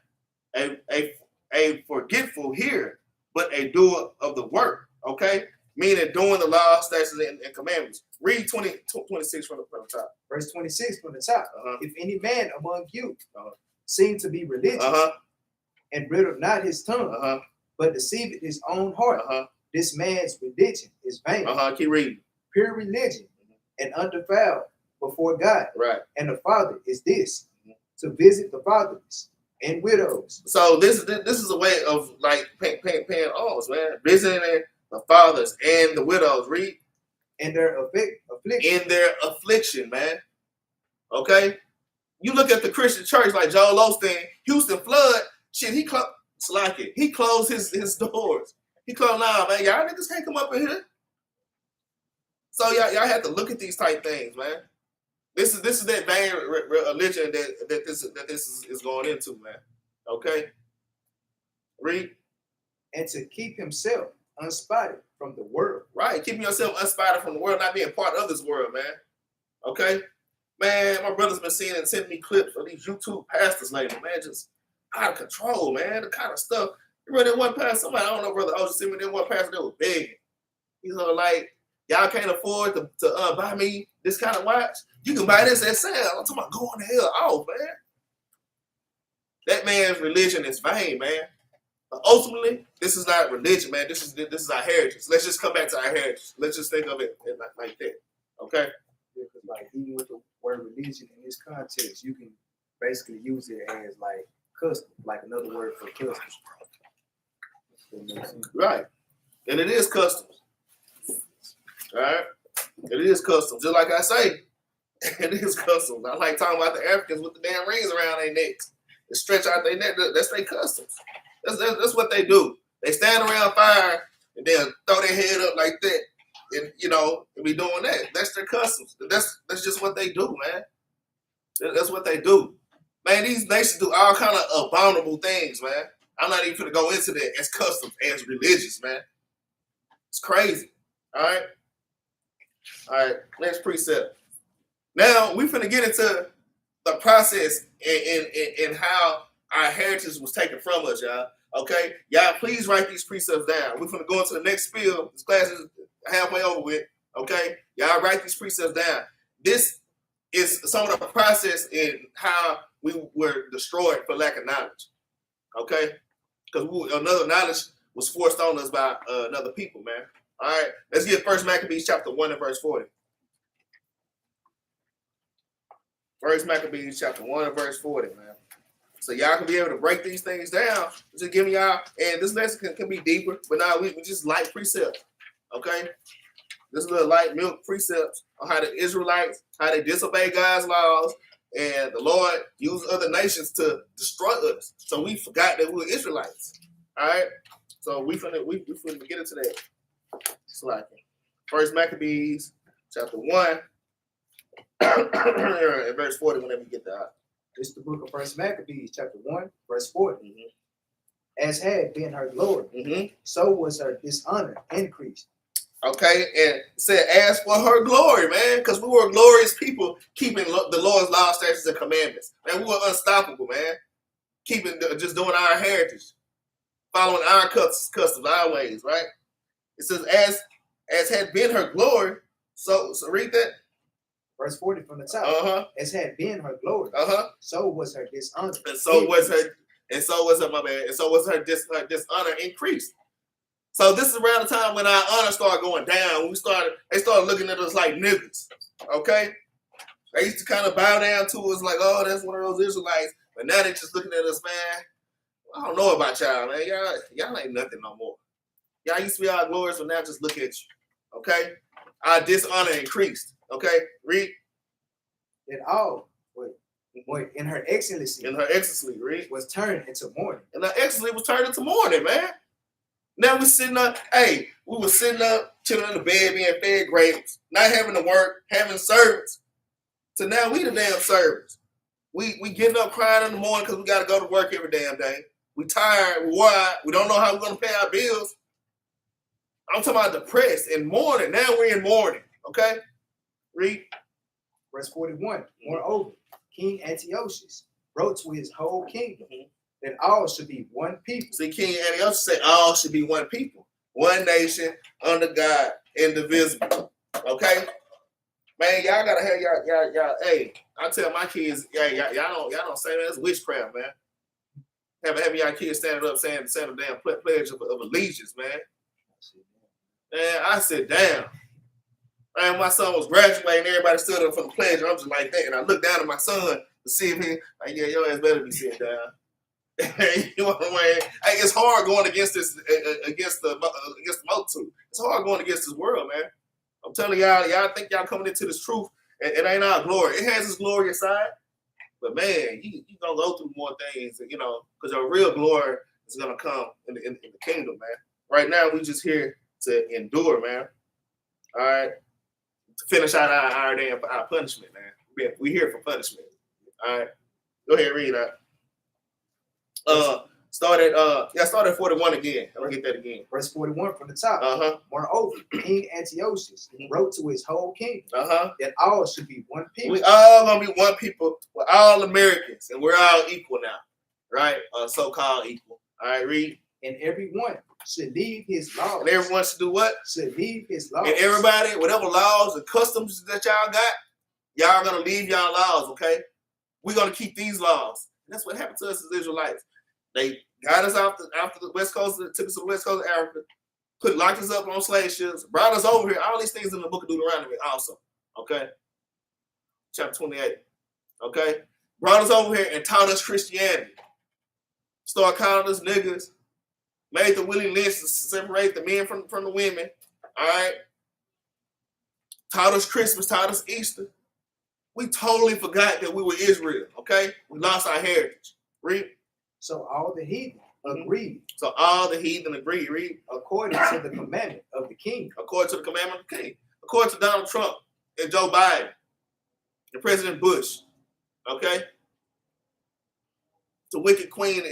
Speaker 1: a forgetful hearer, but a doer of the work, okay? Meaning doing the law, statutes, and commandments. Read 26 from the top.
Speaker 2: Verse 26 from the top. If any man among you seem to be religious and bridle not his tongue, but deceiveth his own heart, this man's religion is vain.
Speaker 1: Keep reading.
Speaker 2: Pure religion and undefiled before God and the Father is this, to visit the fatherless and widows.
Speaker 1: So this is a way of like paying alms, man. Visiting the fathers and the widows. Read.
Speaker 2: In their affliction.
Speaker 1: In their affliction, man. Okay? You look at the Christian church like Joel Osteen, Houston Flood, shit, he closed his doors. He closed, nah, man, y'all niggas can't come up in here. So y'all have to look at these type things, man. This is that vain religion that this is going into, man. Okay? Read.
Speaker 2: And to keep himself unspotted from the world.
Speaker 1: Right, keeping yourself unspotted from the world, not being part of this world, man. Okay? Man, my brother's been seeing and sending me clips of these YouTube pastors lately, man, just out of control, man. The kind of stuff. You remember that one pastor, somebody, I don't know, brother, just sent me that one pastor that was begging. He's like, y'all can't afford to buy me this kind of watch. You can buy this at sale. I'm talking about going the hell off, man. That man's religion is vain, man. But ultimately, this is not religion, man. This is our heritage. Let's just come back to our heritage. Let's just think of it like that. Okay?
Speaker 2: Because like even with the word religion in this context, you can basically use it as like custom, like another word for customs.
Speaker 1: Right. And it is customs. All right? It is customs. Just like I say, it is customs. I like talking about the Africans with the damn rings around their necks. They stretch out their neck. That's their customs. That's what they do. They stand around fire and then throw their head up like that. And, and be doing that. That's their customs. That's just what they do, man. That's what they do. Man, these nations do all kind of abominable things, man. I'm not even going to go into that as customs, as religious, man. It's crazy. All right. Next precept. Now, we're finna get into the process and how our heritage was taken from us, y'all. Okay? Y'all, please write these precepts down. We're finna go into the next spiel. This class is halfway over with. Okay? Y'all write these precepts down. This is some of the process in how we were destroyed for lack of knowledge. Okay? Because another knowledge was forced on us by another people, man. All right? Let's get 1 Maccabees chapter 1 and verse 40. 1 Maccabees chapter 1 and verse 40, man. So y'all can be able to break these things down. Just give me y'all, and this lesson can be deeper, but now we just light precepts, okay? This little light milk precepts on how the Israelites, how they disobey God's laws, and the Lord used other nations to destroy us. So we forgot that we were Israelites, all right? So we finna get into that. It's like 1 Maccabees chapter 1 and verse 40 whenever you get that.
Speaker 2: It's the book of 1 Maccabees, chapter 1, verse 40. As had been her glory, so was her dishonor increased.
Speaker 1: Okay, and said, as for her glory, man, because we were glorious people keeping the Lord's law, statutes, and commandments. Man, we were unstoppable, man. Just doing our heritage, following our customs, our ways, right? It says, as had been her glory, so read that.
Speaker 2: Verse 40 from the top. As had been her glory, so was her dishonor.
Speaker 1: And so was her, my bad. And so was her dishonor increased. So this is around the time when our honor started going down. They started looking at us like niggas. Okay? They used to kind of bow down to us like, oh, that's one of those Israelites. But now they just looking at us, man. I don't know about y'all, man. Y'all ain't nothing no more. Y'all used to be our glorious, but now just look at you. Okay? Our dishonor increased. Okay? Read.
Speaker 2: That all, in her excellency.
Speaker 1: In her excellency, read.
Speaker 2: Was turned into mourning.
Speaker 1: And her excellency was turned into mourning, man. Now we sitting up, we were sitting up, chilling in the bed, being fed grapes, not having to work, having servants. So now we the damn servants. We getting up crying in the morning because we got to go to work every damn day. We tired, we wired, we don't know how we're going to pay our bills. I'm talking about depressed and mourning. Now we're in mourning, okay? Read.
Speaker 2: Verse 41, moreover, King Antiochus wrote to his whole kingdom that all should be one people.
Speaker 1: See, King Antiochus said all should be one people, one nation, under God, indivisible. Okay? Man, y'all gotta have y'all. Hey, I tell my kids, y'all don't say that. It's witchcraft, man. Having y'all kids standing up saying a damn pledge of allegiance, man. Man, I said, damn. Man, my son was graduating, everybody stood up for the pledge, and I'm just like that. And I looked down at my son to see if he, like, yeah, your ass better be sitting down. You know what I'm saying? Hey, it's hard going against this, against the multitude. It's hard going against this world, man. I'm telling y'all think y'all coming into this truth. It ain't our glory. It has its glorious side, but man, you gonna go through more things, you know, because your real glory is gonna come in the kingdom, man. Right now, we just here to endure, man. All right, to finish out our punishment, man. We here for punishment. All right, go ahead, read that. Start at 41 again. I'll get that again.
Speaker 2: Verse 41 from the top. Moreover, King Antiochus wrote to his whole kingdom that all should be one people.
Speaker 1: We all gonna be one people. We're all Americans, and we're all equal now, right? So-called equal. All right, read.
Speaker 2: And everyone should leave his laws.
Speaker 1: And everyone should do what?
Speaker 2: Should leave his laws.
Speaker 1: And everybody, whatever laws and customs that y'all got, y'all gonna leave y'all laws, okay? We're gonna keep these laws. And that's what happened to us as Israelites. They got us after the West Coast, took us to the West Coast of Africa, locked us up on slave ships, brought us over here. All these things in the book of Deuteronomy also, okay? Chapter 28, okay? Brought us over here and taught us Christianity. Started calling us niggas, made the Willie Lynch to separate the men from the women, all right? Taught us Christmas, taught us Easter. We totally forgot that we were Israel, okay? We lost our heritage. Read.
Speaker 2: So all the heathen agreed.
Speaker 1: So all the heathen agreed. Read.
Speaker 2: According to the commandment of the king.
Speaker 1: According to the commandment of the king. According to Donald Trump and Joe Biden and President Bush. Okay? To wicked Queen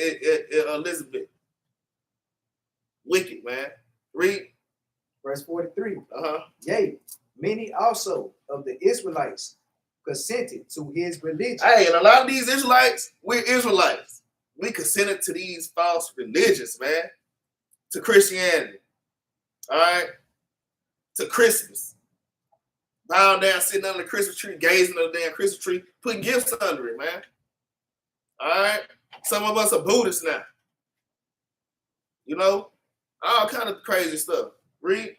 Speaker 1: Elizabeth. Wicked, man. Read.
Speaker 2: Verse 43. Yea, many also of the Israelites consented to his religion.
Speaker 1: Hey, and a lot of these Israelites, we're Israelites. We consented to these false religions, man. To Christianity. All right? To Christmas. Bowing down, sitting under the Christmas tree, gazing at the damn Christmas tree, putting gifts under it, man. All right? Some of us are Buddhists now. You know? All kind of crazy stuff. Read.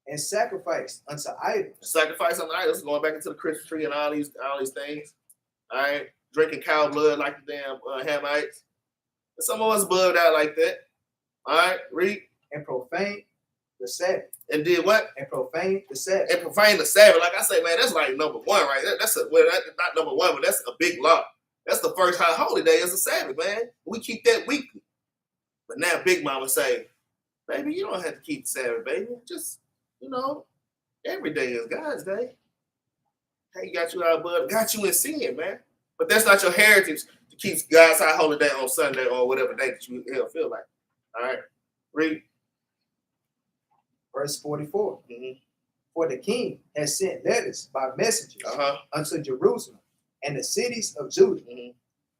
Speaker 2: And sacrifice unto idols.
Speaker 1: Sacrifice unto idols, going back into the Christmas tree and all these things. All right? Drinking cow blood like the damn Hamites. And some of us bugged out like that. All right, read.
Speaker 2: And profane the Sabbath.
Speaker 1: And did what?
Speaker 2: And profane the Sabbath.
Speaker 1: And profane the Sabbath. Like I say, man, that's like number one, right? That's not number one, but that's a big law. That's the first high holy day is the Sabbath, man. We keep that weekly. But now Big Mama say, baby, you don't have to keep the Sabbath, baby. Just, you know, every day is God's day. Hey, got you out, bud. Got you in sin, man. But that's not your heritage to keep God's high holy day on Sunday or whatever day that you feel like. All right, read.
Speaker 2: Verse 44. For the king has sent letters by messengers unto Jerusalem and the cities of Judah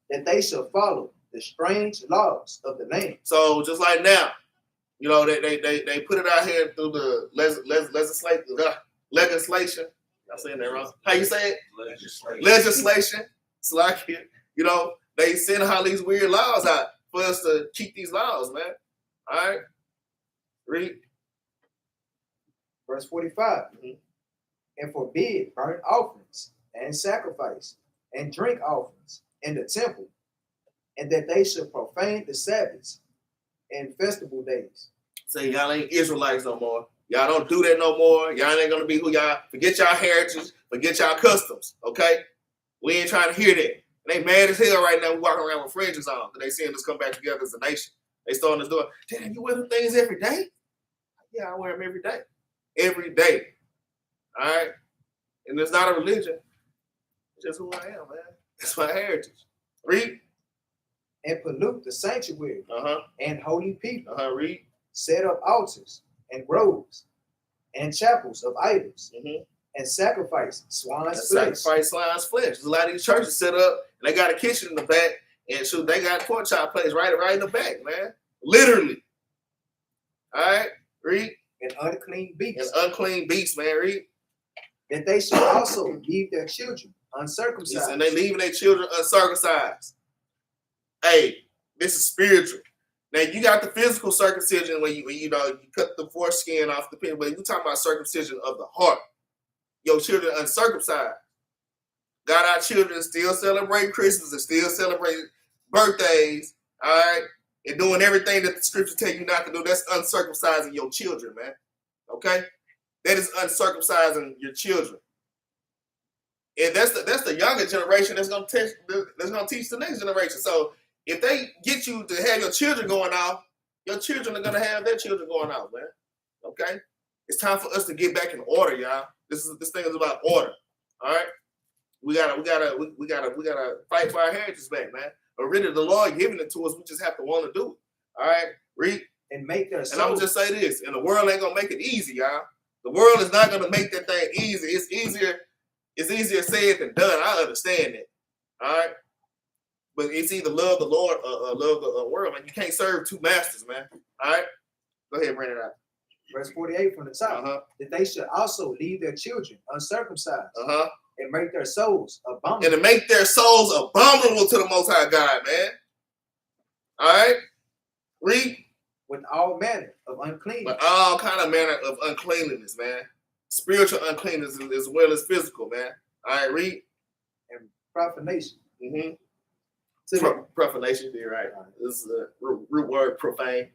Speaker 2: that they shall follow the strange laws of the land. So
Speaker 1: just like now, you know, they put it out here through the legislation, I'm saying that wrong. How you say it?
Speaker 3: Legislation.
Speaker 1: Legislation. It's like, you know, they send all these weird laws out for us to keep these laws, man. All right. Read.
Speaker 2: Verse 45.
Speaker 1: Mhm.
Speaker 2: And forbid burnt offerings and sacrifice and drink offerings in the temple, and that they should profane the Sabbaths and festival days.
Speaker 1: Say y'all ain't Israelites no more. Y'all don't do that no more. Y'all ain't gonna be who y'all. Forget y'all heritage. Forget y'all customs. Okay? We ain't trying to hear that. They mad as hell right now. We walking around with fringes on. They seeing us come back together as a nation. They starting us doing, damn, you wear them things every day? Yeah, I wear them every day. Every day. All right? And it's not a religion. It's just who I am, man. It's my heritage. Read.
Speaker 2: And pollute the sanctuary and holy people.
Speaker 1: Read.
Speaker 2: Set up altars and groves and chapels of idols and sacrifice swine's flesh.
Speaker 1: Sacrifice swine's flesh. There's a lot of these churches set up and they got a kitchen in the back and shoot, they got pork chop place right in the back, man. Literally. All right. Read.
Speaker 2: And unclean beasts.
Speaker 1: And unclean beasts, man. Read.
Speaker 2: That they should also leave their children uncircumcised.
Speaker 1: And they leaving their children uncircumcised. Hey, this is spiritual. Now you got the physical circumcision when you cut the foreskin off the pin, but you talking about circumcision of the heart. Your children uncircumcised. Got our children still celebrate Christmas and still celebrate birthdays, all right, and doing everything that the scriptures tell you not to do. That's uncircumcising your children, man. Okay, that is uncircumcising your children, and that's the younger generation that's gonna teach the next generation. So if they get you to have your children going off, your children are gonna have their children going off, man. Okay, it's time for us to get back in order, y'all. This thing is about order. All right, we gotta fight for our heritage back, man. But really, the Lord giving it to us, we just have to want to do it. All right, read.
Speaker 2: And make their
Speaker 1: And I'm gonna just say this: and the world ain't gonna make it easy, y'all. The world is not gonna make that thing easy. It's easier said than done. I understand that. All right. But it's either love the Lord or love the world, man. You can't serve two masters, man. All right? Go ahead, bring it out.
Speaker 2: Verse 48 from the top. That they should also leave their children uncircumcised and make their souls abominable.
Speaker 1: And to make their souls abominable to the Most High God, man. All right? Read.
Speaker 2: With all manner of uncleanness.
Speaker 1: With all kind of manner of uncleanliness, man. Spiritual uncleanness as well as physical, man. All right, read.
Speaker 2: And profanation.
Speaker 1: Profanation, you're right. This is a root word, profane.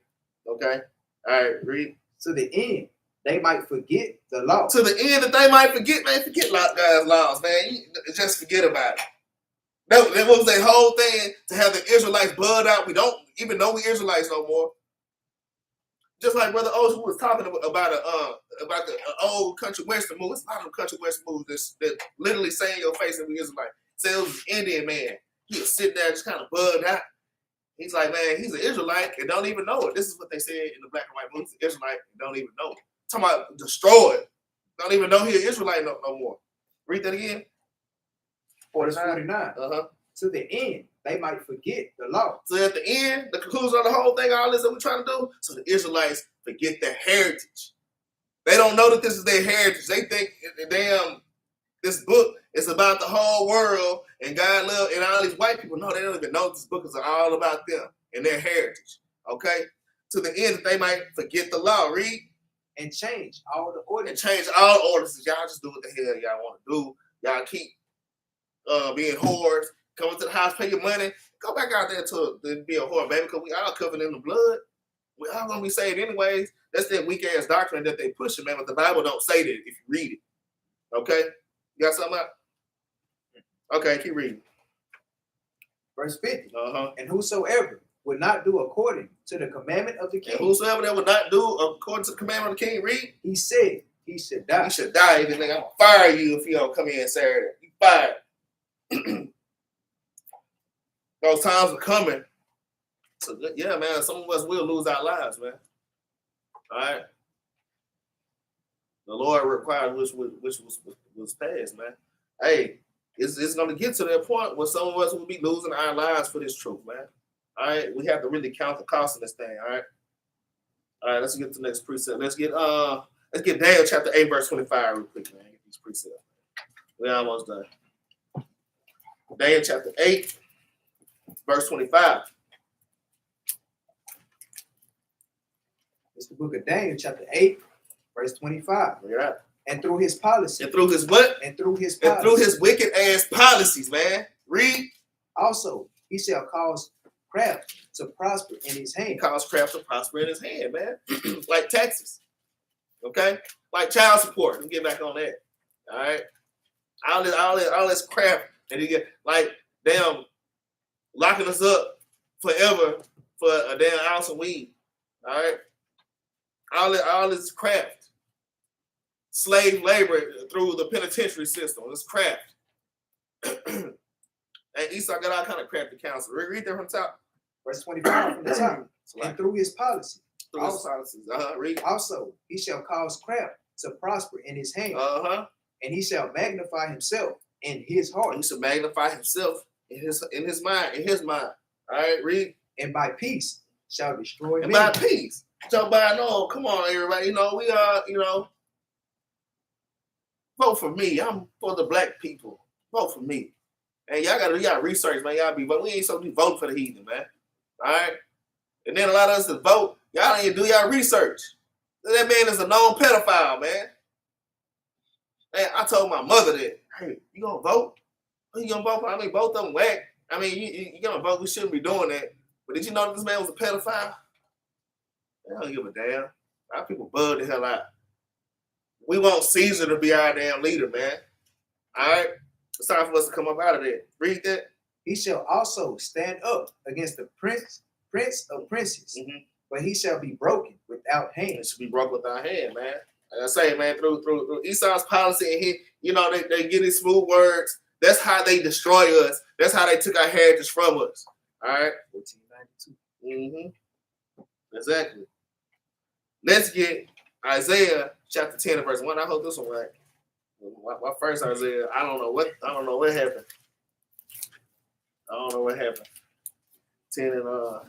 Speaker 1: Okay? All right, read.
Speaker 2: To the end, they might forget the law.
Speaker 1: To the end that they might forget, man. Forget God's laws, man. You just forget about it. That was their whole thing, to have the Israelites blood out. We don't even know we Israelites no more. Just like Brother Ocean was talking about the old country western movies. A lot of country western movies that literally say in your face that we Israelites. Say it was an Indian man. He'll sit there just kind of bugged out. He's like, man, he's an Israelite and don't even know it. This is what they said in the black and white movies. Israelite and don't even know it. Talking about destroyed. Don't even know he's an Israelite no more. Read that again.
Speaker 2: 49. To the end, they might forget the law.
Speaker 1: So at the end, the conclusion of the whole thing, all this that we're trying to do, so the Israelites forget their heritage. They don't know that this is their heritage. They think, damn, this book is about the whole world and God love, and all these white people, no, they don't even know this book is all about them and their heritage. Okay? To the end, that they might forget the law. Read.
Speaker 2: And change all the orders.
Speaker 1: And change all the orders. Y'all just do what the hell y'all want to do. Y'all keep being whores. Come to the house, pay your money. Go back out there to be a whore, baby, because we all covered in the blood. We all going to be saved anyways. That's that weak-ass doctrine that they pushing, man. But the Bible don't say that if you read it. Okay? You got something out? Okay, keep reading.
Speaker 2: Verse 50. And whosoever would not do according to the commandment of the king.
Speaker 1: And whosoever that would not do according to the commandment of the king, read.
Speaker 2: He said he should die.
Speaker 1: He should die. Even like, I'm going to fire you if you don't come in Saturday. You fired. Those times are coming. So yeah, man, some of us will lose our lives, man. All right. The Lord required which was passed, man. Hey, it's gonna get to that point where some of us will be losing our lives for this truth, man. All right, we have to really count the cost of this thing. All right, let's get to the next precept. Let's get Daniel chapter 8, verse 25 real quick, man. Get these precepts. We're almost done. Daniel chapter 8, verse 25.
Speaker 2: It's the book of Daniel, chapter 8, verse 25.
Speaker 1: Yeah.
Speaker 2: And through his policy.
Speaker 1: And through his what?
Speaker 2: And through his
Speaker 1: policy.
Speaker 2: policy.
Speaker 1: And through his wicked ass policies, man. Read.
Speaker 2: Also, he shall cause craft to prosper in his hand.
Speaker 1: He cause craft to prosper in his hand, man. Like taxes. Okay? Like child support. Let me get back on that. All right? All this crap that he get, like, damn, locking us up forever for a damn ounce of weed. All right? All this craft. Slave labor through the penitentiary system. This craft. And Esau got all kind of crap to counsel. Read there from the top.
Speaker 2: Verse 25 from the top. And through his policy.
Speaker 1: Through his policies. Read.
Speaker 2: Also, he shall cause craft to prosper in his hand. And he shall magnify himself in his heart.
Speaker 1: He shall magnify himself in his mind. All right, read.
Speaker 2: And by peace shall destroy
Speaker 1: and
Speaker 2: many.
Speaker 1: By peace. So by no, come on, everybody. You know, we are, you know, vote for me. I'm for the black people. Vote for me. And y'all gotta research, man. Y'all be voting. We ain't supposed to be voting for the heathen, man. All right. And then a lot of us that vote, y'all ain't do y'all research. That man is a known pedophile, man. Man, I told my mother that, hey, you gonna vote? Who you gonna vote for? I mean, both of them whack. I mean, you gonna vote, we shouldn't be doing that. But did you know that this man was a pedophile? I don't give a damn. Our people bug the hell out. We want Caesar to be our damn leader, man. All right? It's time for us to come up out of there. Read that.
Speaker 2: He shall also stand up against the prince of princes, but he shall be broken without hand.
Speaker 1: It should be broken without hand, man. Like I say, man, through Esau's policy and you know, they get these smooth words. That's how they destroy us. That's how they took our heritage from us. All right? 1492. Exactly. Let's get Isaiah chapter 10 and verse 1. I hope this one right. My first Isaiah, I don't know what happened. I don't know what happened. 10 and hold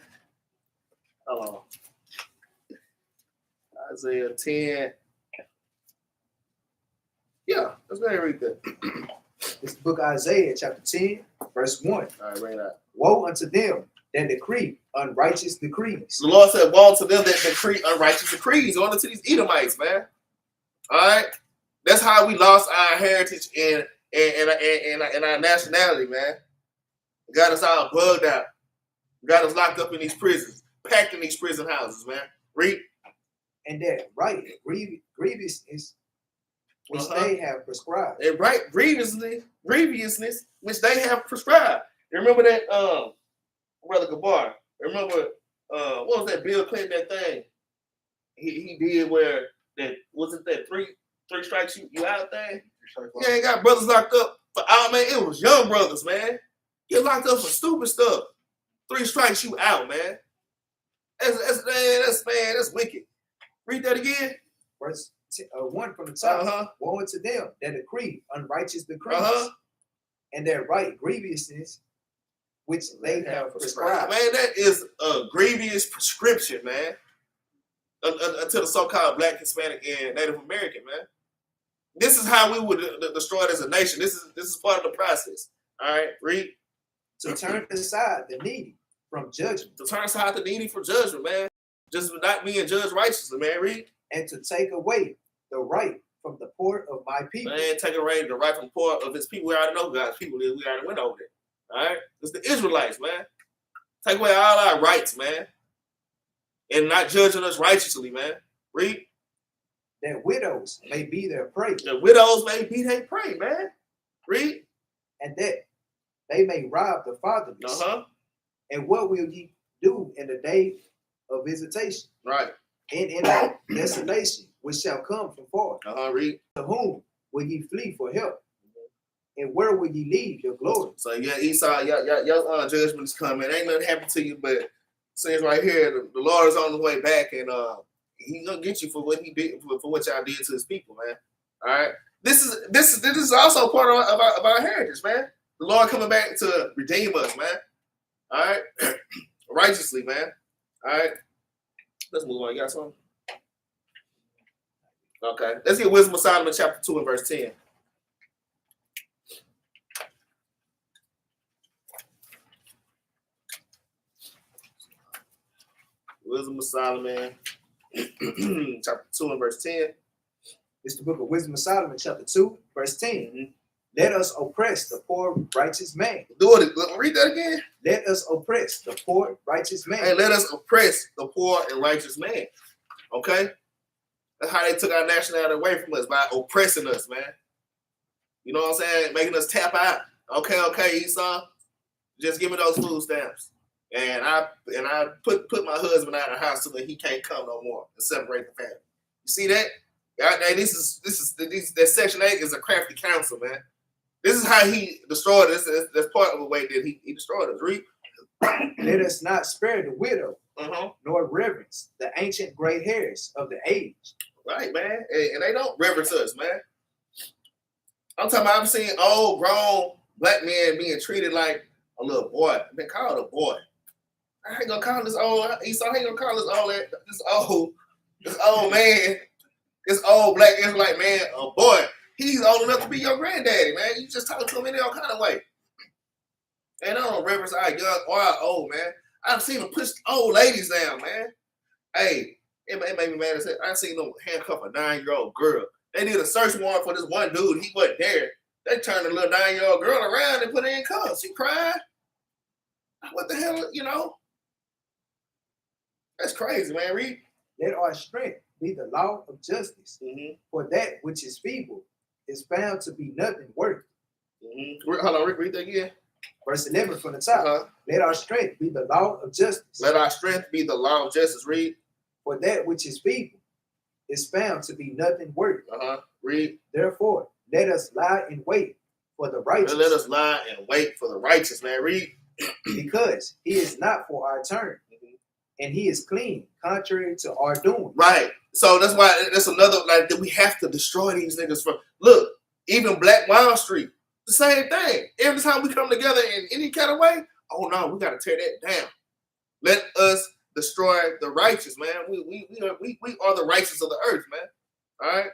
Speaker 1: on. Isaiah 10. Yeah, let's go ahead and read that.
Speaker 2: It's the book of Isaiah, chapter 10, verse 1.
Speaker 1: All right, read that.
Speaker 2: Woe unto them that decree unrighteous decrees.
Speaker 1: The Lord said, woe to them that decree unrighteous decrees. Going to these Edomites, man. All right? That's how we lost our heritage and our nationality, man. Got us all bugged out. Got us locked up in these prisons, packed in these prison houses, man. Read.
Speaker 2: And that right grievousness which they have prescribed.
Speaker 1: And right grievousness which they have prescribed. You remember that, Brother Gabar? Remember what was that Bill Clinton, that thing he did where that wasn't that three strikes you out thing? Yeah, he got brothers locked up for man. It was young brothers, man. Get locked up for stupid stuff. 3 strikes you out, man. That's wicked. Read that again.
Speaker 2: Verse 1 from the top. Woe unto them that decree unrighteous decrees, and that right grievousness which they have prescribed.
Speaker 1: Man, that is a grievous prescription, man. To the so-called Black, Hispanic, and Native American, man. This is how we would destroy it as a nation. This is part of the process. All right, read.
Speaker 2: To turn aside the needy from judgment.
Speaker 1: To turn aside the needy from judgment, man. Just not being judged righteously, man. Read.
Speaker 2: And to take away the right from the poor of my people.
Speaker 1: Man, take away the right from the poor of his people. We already know God's people. We already went over there. All right? It's the Israelites, man. Take away all our rights, man. And not judging us righteously, man. Read.
Speaker 2: That widows may be their prey.
Speaker 1: The widows may be their prey, man. Read.
Speaker 2: And that they may rob the fatherless. And what will ye do in the day of visitation?
Speaker 1: Right.
Speaker 2: And in the desolation which shall come from far.
Speaker 1: Read.
Speaker 2: To whom will ye flee for help? And where will ye leave your glory?
Speaker 1: So yeah, Esau, your judgment is coming. Ain't nothing happened to you, but since right here, the Lord is on the way back, and He's gonna get you for what He did, for what y'all did to His people, man. All right. This is also part of our heritage, man. The Lord coming back to redeem us, man. All right, righteously, man. All right. Let's move on. You got something? Okay. Let's get Wisdom of Solomon chapter 2 and verse 10. Wisdom of Solomon, chapter 2 and verse 10.
Speaker 2: It's the book of Wisdom of Solomon, chapter 2, verse 10.
Speaker 1: Mm-hmm.
Speaker 2: Let us oppress the poor righteous man.
Speaker 1: Do it. Read that again.
Speaker 2: Let us oppress the poor righteous man.
Speaker 1: Hey, let us oppress the poor and righteous man. Okay? That's how they took our nationality away from us, by oppressing us, man. You know what I'm saying? Making us tap out. Okay, Esau. Just give me those food stamps. And I put my husband out of the house so that he can't come no more and separate the family. You see that? That Section 8 is a crafty counsel, man. This is how he destroyed us. That's part of the way that he destroyed us. Read.
Speaker 2: Let us not spare the widow,
Speaker 1: Uh-huh.
Speaker 2: nor reverence the ancient gray hairs of the age.
Speaker 1: Right, man. And they don't reverence us, man. I'm talking about, I've seen old, grown black men being treated like a little boy. Been called a boy. I ain't gonna call this old Esau. I ain't gonna call this old man, this old black Israelite man a boy. He's old enough to be your granddaddy, man. You just talk to him in all kind of way. And I don't reverence our young or our old, man. I've seen them push old ladies down, man. Hey, it made me mad as hell. I seen them handcuff a 9-year-old girl. They did a search warrant for this one dude. He wasn't there. They turned the little 9-year-old girl around and put her in cuffs. She cried. What the hell, you know? That's crazy, man. Read.
Speaker 2: Let our strength be the law of justice.
Speaker 1: Mm-hmm.
Speaker 2: For that which is feeble is found to be nothing worth.
Speaker 1: Mm-hmm. Hold on, read that again.
Speaker 2: Verse 11 from the top.
Speaker 1: Uh-huh.
Speaker 2: Let our strength be the law of justice.
Speaker 1: Let our strength be the law of justice. Read.
Speaker 2: For that which is feeble is found to be nothing worth.
Speaker 1: Read.
Speaker 2: Therefore, let us lie in wait for the righteous.
Speaker 1: Let us lie and wait for the righteous, man. Read.
Speaker 2: Because he is not for our turn, and he is clean, contrary to our doing.
Speaker 1: Right. So that's why that's another, like, that we have to destroy these niggas from. Look, even Black Wall Street, the same thing. Every time we come together in any kind of way, oh no, we got to tear that down. Let us destroy the righteous, man. We are the righteous of the earth, man. All right.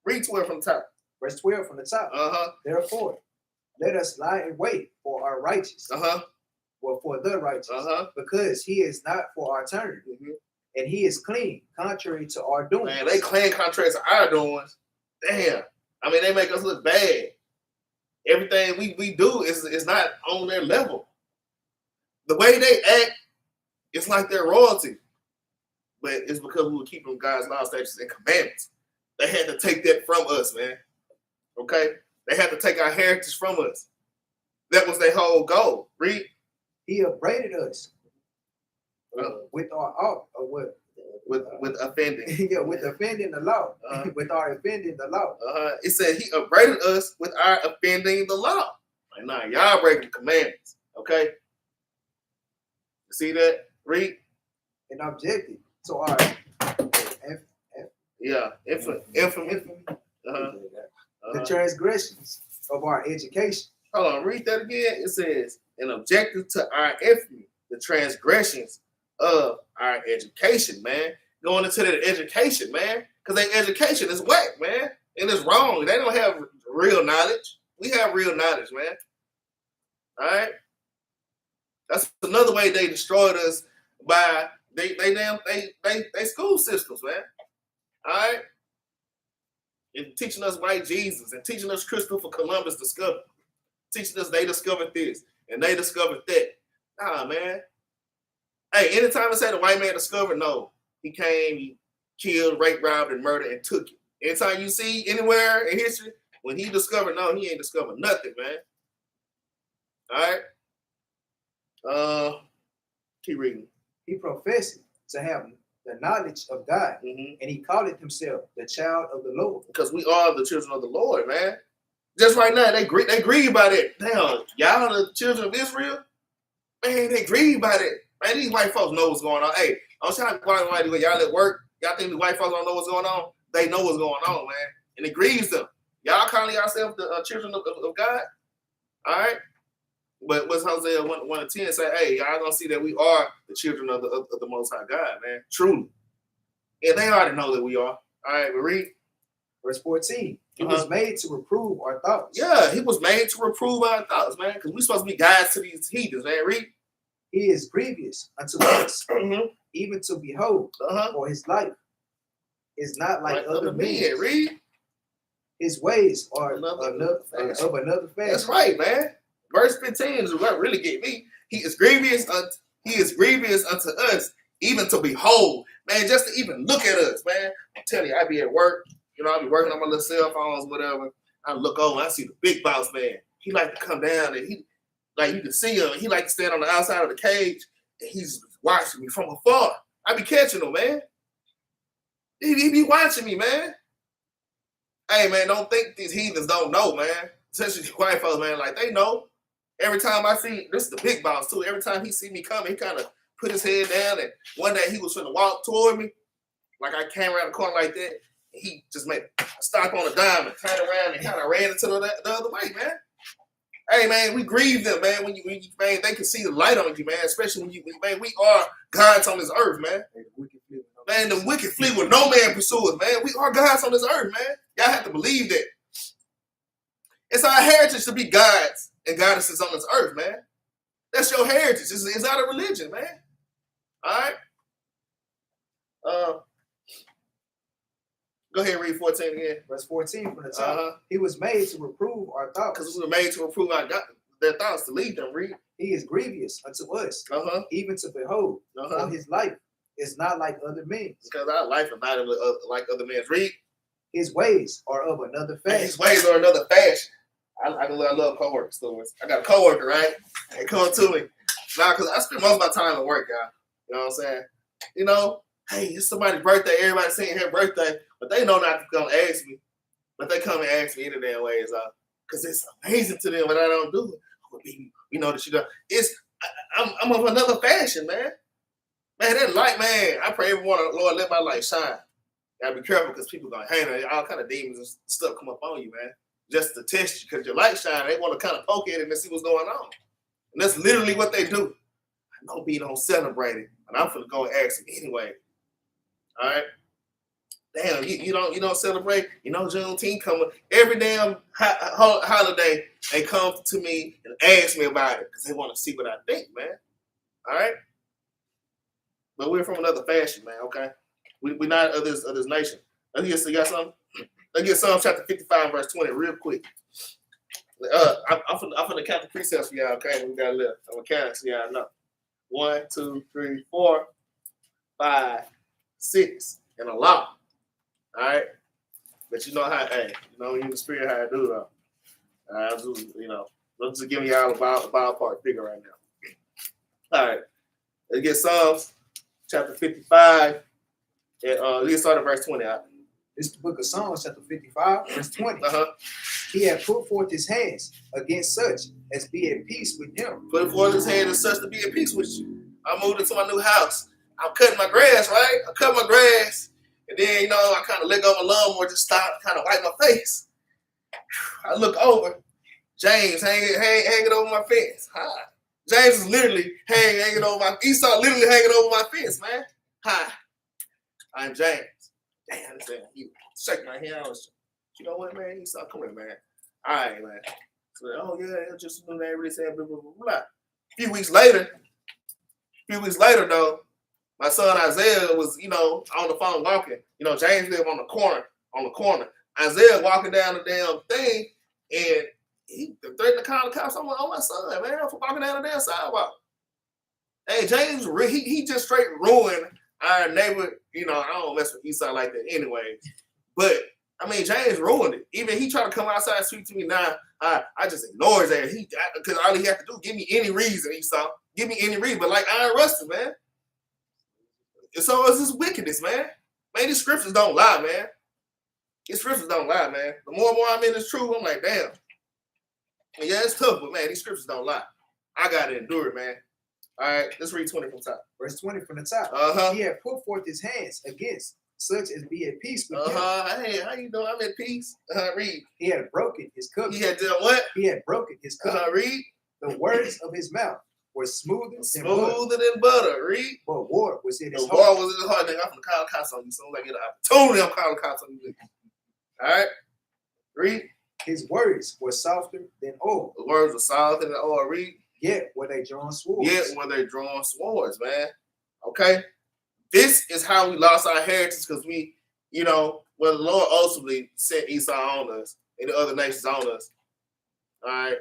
Speaker 1: Read 12 from the top.
Speaker 2: Verse 12 from the top. Therefore, let us lie in wait for our righteous. Well, for the righteous. Because he is not for our turn. And he is clean, contrary to our doings.
Speaker 1: Man, they clean contrary to our doings. Damn. I mean, they make us look bad. Everything we do is not on their level. The way they act, it's like they're royalty. But it's because we were keeping God's law, statutes, and commandments. They had to take that from us, man. Okay? They had to take our heritage from us. That was their whole goal. Read.
Speaker 2: He upbraided us with our
Speaker 1: with offending.
Speaker 2: Yeah, with offending the law. With our offending the law.
Speaker 1: It said he upbraided us with our offending the law. Like, nah, y'all breaking the commandments. Okay? You see that? Read.
Speaker 2: And objected to our
Speaker 1: infamy.
Speaker 2: The transgressions of our education.
Speaker 1: Hold on, read that again. It says, an objective to our infamy, the transgressions of our education, man. Going into their education, man. Because their education is whack, man. And it's wrong. They don't have real knowledge. We have real knowledge, man. All right? That's another way they destroyed us, by they school systems, man. All right? And teaching us white Jesus and teaching us Christopher Columbus discovered. Teaching us they discovered this and they discovered that. Nah, man. Hey, anytime I say the white man discovered, no. He came, he killed, raped, robbed, and murdered, and took it. Anytime you see anywhere in history, when he discovered, no, he ain't discovered nothing, man. All right? Keep reading.
Speaker 2: He professed to have the knowledge of God, and he called it himself the child of the Lord.
Speaker 1: Because we are the children of the Lord, man. Just right now, they grieve by that. Damn, y'all the children of Israel? Man, they grieve by that. Man, these white folks know what's going on. Hey, I'm trying to find white people. Y'all at work, y'all think the white folks don't know what's going on? They know what's going on, man. And it grieves them. Y'all calling yourself the children of God? All right? But what's Hosea 1 and 10 say, hey, y'all gonna see that we are the children of the Most High God, man. Truly. And they already know that we are. All right, we read.
Speaker 2: Verse 14. He was made to reprove our thoughts.
Speaker 1: Yeah, he was made to reprove our thoughts, man. Because we're supposed to be guides to these heathens, man. Read.
Speaker 2: He is grievous unto us, even to behold, for his life is not like other men.
Speaker 1: Read.
Speaker 2: His ways are of another fashion.
Speaker 1: That's right, man. Verse 15 is what really get me. He is grievous unto us, even to behold. Man, just to even look at us, man. I'm telling you, I be at work. You know, I be working on my little cell phones, whatever. I look over, I see the big boss man. He like to come down and he, like you can see him, he like to stand on the outside of the cage and he's watching me from afar. I be catching him, man. He be watching me, man. Hey, man, don't think these heathens don't know, man. Especially the white folks, man, like they know. Every time I see, this is the big boss too. Every time he see me coming, he kind of put his head down. And one day he was finna walk toward me, like I came around the corner like that. He just made a stop on a dime and turned around and kind of ran into the other way, man. Hey, man, we grieve them, man. When you man, they can see the light on you, man. Especially when man, we are gods on this earth, man. Man, the wicked flee when no man pursues, man. We are gods on this earth, man. Y'all have to believe that. It's our heritage to be gods and goddesses on this earth, man. That's your heritage. It's not a religion, man. All right? Go ahead and read 14 again.
Speaker 2: Verse 14 from the top. He was made to reprove our thoughts.
Speaker 1: Because we were made to reprove their thoughts, to lead them, read.
Speaker 2: He is grievous unto us, even to behold. For his life is not like other men's. Because
Speaker 1: our life is not like other men's. Read.
Speaker 2: His ways are of another fashion.
Speaker 1: His ways are another fashion. I love co-worker stories. I got a co-worker, right? They come to me. Now, because I spend most of my time at work, y'all. You know what I'm saying? You know, hey, it's somebody's birthday. Everybody's saying her birthday. But they know not to come ask me. But they come and ask me any damn ways. Because it's amazing to them when I don't do it. You know that you don't. I'm of another fashion, man. Man, that light, man. I pray everyone, Lord, let my light shine. Gotta be careful because people gonna hang on. All kind of demons and stuff come up on you, man. Just to test you because your light shine. They want to kind of poke at it and see what's going on. And that's literally what they do. I know B don't celebrate it, and I'm finna go and ask him anyway. All right. Damn, you don't celebrate. You know, Juneteenth coming. Every damn holiday, they come to me and ask me about it because they want to see what I think, man. All right. But we're from another fashion, man. Okay. We're not of this nation. Let's get something. Let's get Psalm chapter 55, verse 20, real quick. I'm finna count the precepts for y'all, okay? We got a little. I'm gonna count it so y'all know. 1, 2, 3, 4, 5, 6, and a law. All right? But you know how, hey, you know, in the spirit how I do though. I'm just giving y'all a ballpark figure right now. All right. Let's get Psalms chapter 55. And let's start at verse 20 out.
Speaker 2: This is the book of Psalms, chapter 55, verse 20. He had put forth his hands against such as be at peace with him.
Speaker 1: Put forth his hands as such to be at peace with you. I moved into my new house. I'm cutting my grass, right? I cut my grass. And then, you know, I kind of let go of my lawnmower, just stop, kind of wipe my face. I look over. James hanging over my fence. Hi. James is literally hanging over my Esau literally hanging over my fence, man. Hi. I'm James. Damn, this man, he shaking my hand. You know what, man? Esau, come here, man. All right, man. So, oh, yeah, it's just a new name. Really saying blah, blah, blah, blah. A few weeks later, though, my son Isaiah was, you know, on the phone walking. You know, James lived on the corner. Isaiah walking down the damn thing, and he threatened to call the cops on my son, man, for walking down the damn sidewalk. Hey, James, he just straight ruined our neighbor. You know, I don't mess with Esau like that anyway. But, I mean, James ruined it. Even he tried to come outside and speak to me now. I just ignore his ass. Because all he had to do, give me any reason, Esau. Give me any reason. But like Iron Rusted, man. So it's this wickedness, man. Man, these scriptures don't lie, man. These scriptures don't lie, man. The more and more I'm in this truth, I'm like, damn. And yeah, it's tough, but man, these scriptures don't lie. I gotta endure it, man. All right, let's read 20 from the top.
Speaker 2: Verse 20 from the top. He had put forth his hands against such as be at peace with him.
Speaker 1: Hey, how you doing? I'm at peace. Read.
Speaker 2: He had broken his covenant.
Speaker 1: He had done what?
Speaker 2: He had broken his covenant.
Speaker 1: Read.
Speaker 2: The words of his mouth were smoother than
Speaker 1: butter. Read.
Speaker 2: But war was in his heart.
Speaker 1: War was in his heart. Nigga, I'm gonna call cops on you. So I get an opportunity, I'm calling cops on you. All right. Read.
Speaker 2: His words were softer than oil.
Speaker 1: The words were softer than oil. Read.
Speaker 2: Yet were they drawn swords.
Speaker 1: Yet were they drawn swords, man. Okay? This is how we lost our heritage because we, well, the Lord ultimately sent Esau on us and the other nations on us. All right?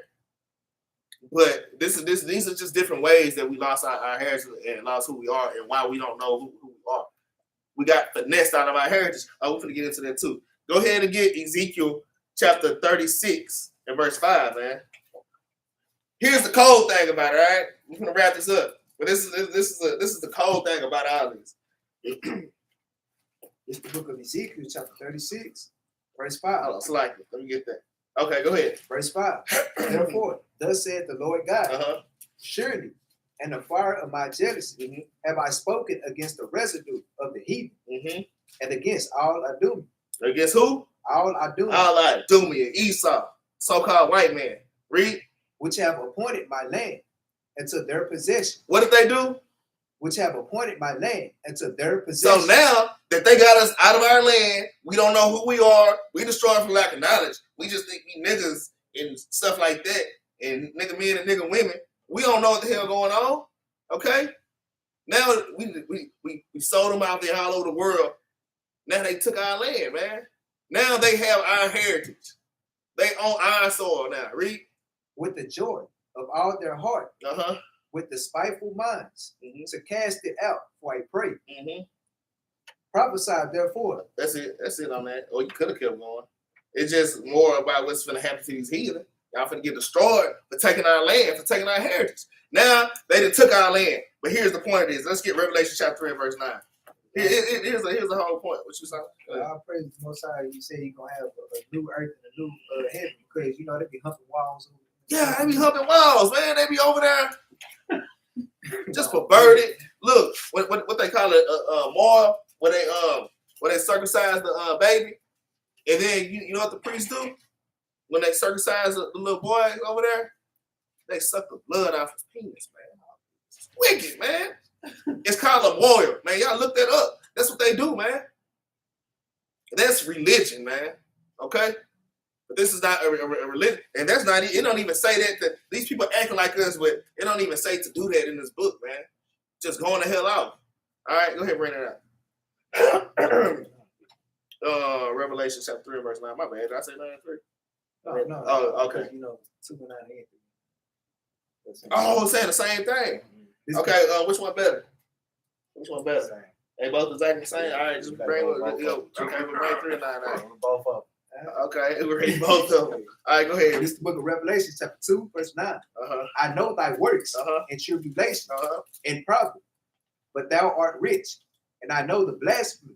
Speaker 1: But these are just different ways that we lost our heritage and lost who we are and why we don't know who we are. We got finessed out of our heritage. Oh, we're going to get into that too. Go ahead and get Ezekiel chapter 36 and verse 5, man. Here's the cold thing about it, all right? We're going to wrap this up. But this is the cold thing about all this.
Speaker 2: It's the book of Ezekiel, chapter 36, verse 5.
Speaker 1: Hold on, select it. Let me get that. Okay, go ahead.
Speaker 2: Verse 5. Therefore, thus said the Lord God, surely, and the fire of my jealousy have I spoken against the residue of the heathen, and against all Adum.
Speaker 1: Against who?
Speaker 2: All Adum.
Speaker 1: All Adum, Esau, so-called white man. Read.
Speaker 2: Which have appointed my land into their possession.
Speaker 1: What did they do?
Speaker 2: Which have appointed my land into their possession.
Speaker 1: So now that they got us out of our land, we don't know who we are. We destroyed for lack of knowledge. We just think we niggas and stuff like that, and nigga men and nigga women. We don't know what the hell going on. Okay? Now we sold them out there all over the world. Now they took our land, man. Now they have our heritage. They own our soil now. Read.
Speaker 2: With the joy of all their heart, with the spiteful minds, to cast it out for a prey. Prophesy, therefore.
Speaker 1: That's it on that. Or you could have kept going. It's just more about what's going to happen to these heathen. Y'all finna get destroyed for taking our land, for taking our heritage. Now, they done took our land. But here's the point of this. Let's get Revelation chapter 3 verse 9. Here's the whole point. What you saying?
Speaker 2: I'll praise the Most High. You say you're going to have a new earth and a new heaven because, they be humping walls.
Speaker 1: Yeah, they be humping walls, man. They be over there just perverted. Look, what they call it, moral, where they circumcise the baby. And then, you know what the priests do? When they circumcise the little boy over there, they suck the blood off his penis, man. It's wicked, man. It's called a warrior, man. Y'all look that up. That's what they do, man. That's religion, man. Okay? But this is not a religion. And that's not, it don't even say that these people acting like us, but it don't even say to do that in this book, man. Just going the hell out. All right, go ahead, bring it out. Revelation chapter 3 verse 9. My bad. Did I say 9 and 3?
Speaker 2: No.
Speaker 1: Oh, okay.
Speaker 2: 2 and 9 and 3.
Speaker 1: Oh, saying the same thing. Okay, which one better? Which one better? They both exactly the same. All right, just bring okay, we'll bring 3 and 9 out.
Speaker 2: Both of them.
Speaker 1: Okay, we'll read both of them. All right, go ahead.
Speaker 2: This is the book of Revelation, chapter 2, verse 9. I know thy works and tribulation and problem, but thou art rich, and I know the blasphemy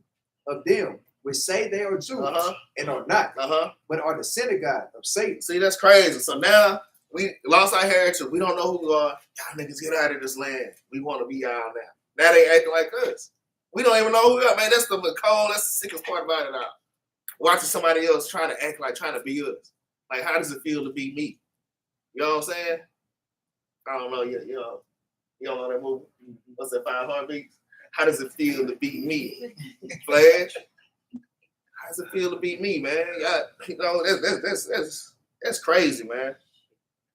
Speaker 2: of them which say they are Jews and are not, but are the synagogue of Satan.
Speaker 1: See, that's crazy. So now we lost our heritage. We don't know who we are. Y'all niggas get out of this land. We want to be y'all now. Now they acting like us. We don't even know who we are, man. That's the cold. That's the sickest part about it all. Watching somebody else trying to act like trying to be us. Like, how does it feel to be me? You know what I'm saying? I don't know. You don't know that movie? What's that, 5 Heartbeats? How does it feel to be me? Flash? How does it feel to be me, man? That's crazy, man.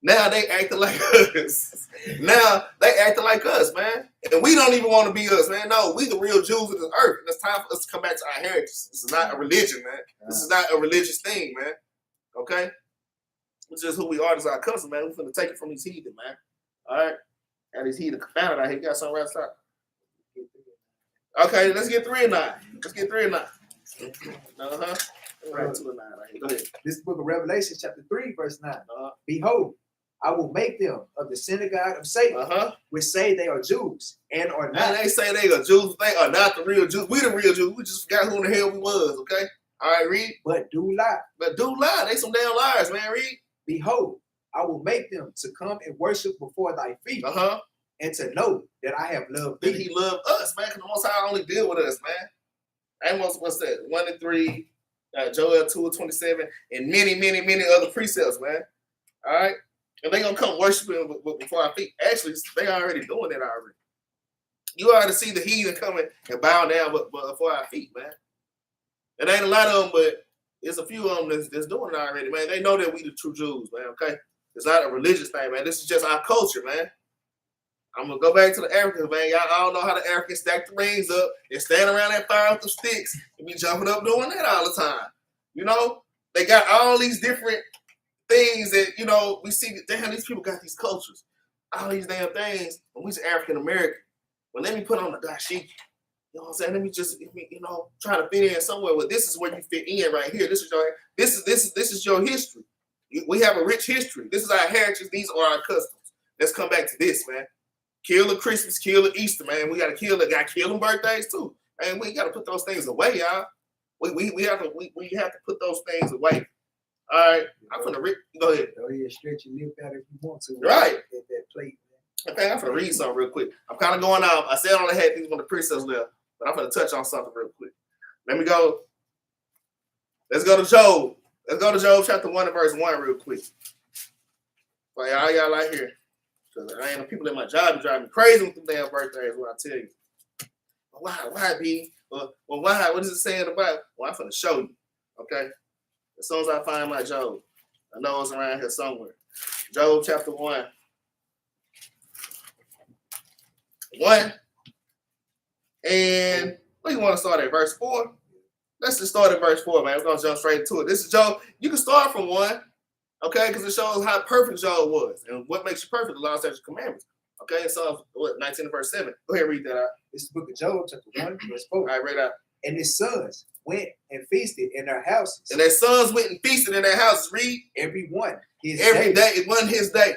Speaker 1: Now they acting like us. Now they acting like us, man. And we don't even want to be us, man. No, we the real Jews of this earth. And it's time for us to come back to our heritage. This is not a religion, man. This is not a religious thing, man. Okay? It's just who we are as our cousin, man. We're going to take it from these heathen, man. All right? And these heathen confounded out here. You got something right side? Okay, let's get 3 and 9. Let's get 3 and 9. Right, 2 and 9 right here. Go ahead.
Speaker 2: This is the book of Revelation, chapter 3, verse 9. Behold, I will make them of the synagogue of Satan, which say they are Jews and are not.
Speaker 1: And they say they are Jews, they are not the real Jews. We the real Jews. We just forgot who in the hell we was, okay? All right, read.
Speaker 2: But do lie.
Speaker 1: They some damn liars, man. Read.
Speaker 2: Behold, I will make them to come and worship before thy feet. And to know that I have loved thee.
Speaker 1: That he loved us, man, because the Most High only deal with us, man. Amos, what's that? 1 and 3, Joel 2 and 27, and many, many, many other precepts, man. All right? And they going to come worshiping before our feet. Actually, they already doing that already. You already see the heathen coming and bow down before our feet, man. It ain't a lot of them, but there's a few of them that's doing it already, man. They know that we the true Jews, man, okay? It's not a religious thing, man. This is just our culture, man. I'm gonna go back to the Africans, man. Y'all all know how the Africans stack the rings up and stand around that fire with the sticks and be jumping up doing that all the time. You know, they got all these different things that, you know, we see that damn, these people got these cultures, all these damn things, and we's African American. Well, let me put on the dashiki. You know what I'm saying? Let me just, you know, try to fit in somewhere. Well, this is where you fit in right here. This is your history. We have a rich history. This is our heritage. These are our customs. Let's come back to this, man. Kill the Christmas, kill the Easter, man. We gotta kill them birthdays too. And we gotta put those things away, y'all. We have to put those things away. All right, I'm gonna go ahead.
Speaker 2: Go ahead, stretch your lip out if you want to.
Speaker 1: Right.
Speaker 2: At that plate, man.
Speaker 1: I think I'm gonna read something real quick. I'm kind of going off. I said I only had things on the precepts left, but I'm gonna touch on something real quick. Let me go. Let's go to Job. Let's go to Job chapter 1 and verse 1 real quick. Like all y'all out here. Because I ain't the people at my job drive me crazy with them damn birthdays, what I tell you. Why, B? Well, why? What is it saying about? Well, I'm finna show you. Okay? As soon as I find my Job, I know it's around here somewhere. Job chapter 1. 1. And where you want to start at? Verse 4? Let's just start at verse 4, man. We're going to jump straight into it. This is Job. You can start from 1. Okay, because it shows how perfect Job was and what makes you perfect, the law, statutes, commandments. Okay, so what, 19 and verse 7. Go ahead and read that out.
Speaker 2: It's the book of Job, chapter 1, verse 4.
Speaker 1: All right, read out.
Speaker 2: And his sons went and feasted in their houses.
Speaker 1: And their sons went and feasted in their houses. Read.
Speaker 2: Every one his
Speaker 1: Every
Speaker 2: day.
Speaker 1: It wasn't his day.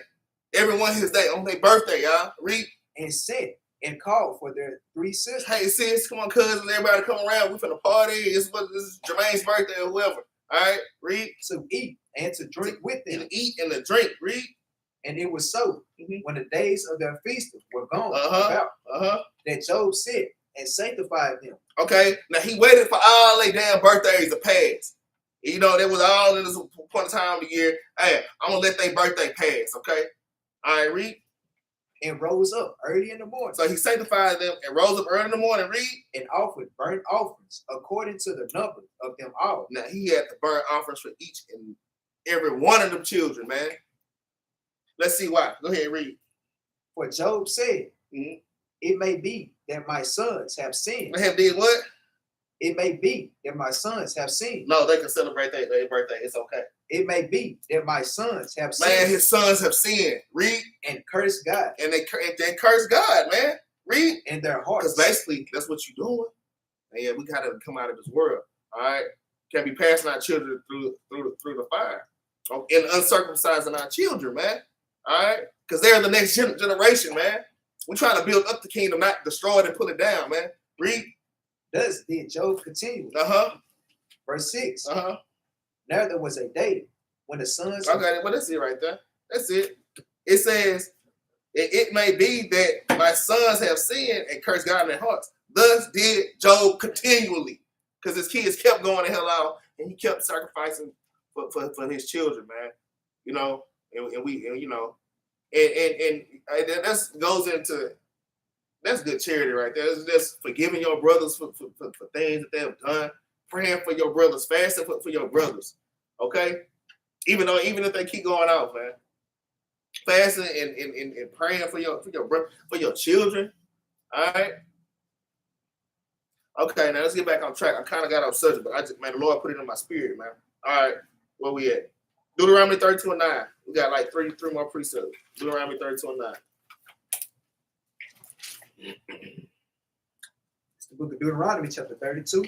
Speaker 1: Everyone his day on their birthday, y'all. Read.
Speaker 2: And sent and called for their 3 sisters.
Speaker 1: Hey, sis, come on, cousins, everybody come around. We finna party. This is Jermaine's birthday or whoever. All right, read.
Speaker 2: To eat and to drink with them.
Speaker 1: And eat and to drink. Read.
Speaker 2: And it was so when the days of their feasting were gone about that Job said and sanctified them. Okay,
Speaker 1: now he waited for all their damn birthdays to pass. You know, there was all in this point of time of the year. Hey, I'm gonna let their birthday pass. Okay, all right, read.
Speaker 2: And rose up early in the morning.
Speaker 1: So he sanctified them and rose up early in the morning. Read.
Speaker 2: And offered burnt offerings according to the number of them all.
Speaker 1: Now he had to burn offerings for each and every one of them children, man. Let's see why. Go ahead and read.
Speaker 2: For Job said, it may be that my sons have sinned.
Speaker 1: They have did what?
Speaker 2: It may be that my sons have sinned.
Speaker 1: No, they can celebrate their birthday. It's okay.
Speaker 2: It may be that my sons have sinned.
Speaker 1: Man, his sons have sinned. Read.
Speaker 2: And cursed God.
Speaker 1: And they curse God, man. Read.
Speaker 2: In their hearts.
Speaker 1: Because basically, that's what you're doing. And yeah, we got to come out of this world. All right? Can't be passing our children through the fire. And uncircumcising our children, man. All right? Because they're the next generation, man. We're trying to build up the kingdom, not destroy it and pull it down, man. Read.
Speaker 2: Thus did Job continue. Verse 6. Now there was a day when the sons.
Speaker 1: Okay, well, that's it right there. That's it. It says, it may be that my sons have sinned and cursed God in their hearts. Thus did Job continually. Because his kids kept going to hell out and he kept sacrificing for his children, man. You know, and that goes into, that's good charity right there. It's just forgiving your brothers for things that they have done, praying for your brothers, fasting for your brothers. Okay? Even if they keep going out, man. Fasting and praying for your children. All right. Okay, now let's get back on track. I kind of got off subject, but the Lord put it in my spirit, man. All right, where we at? Deuteronomy 32 and 9. We got like three more precepts. Deuteronomy 32 and 9.
Speaker 2: It's the book of Deuteronomy, chapter 32,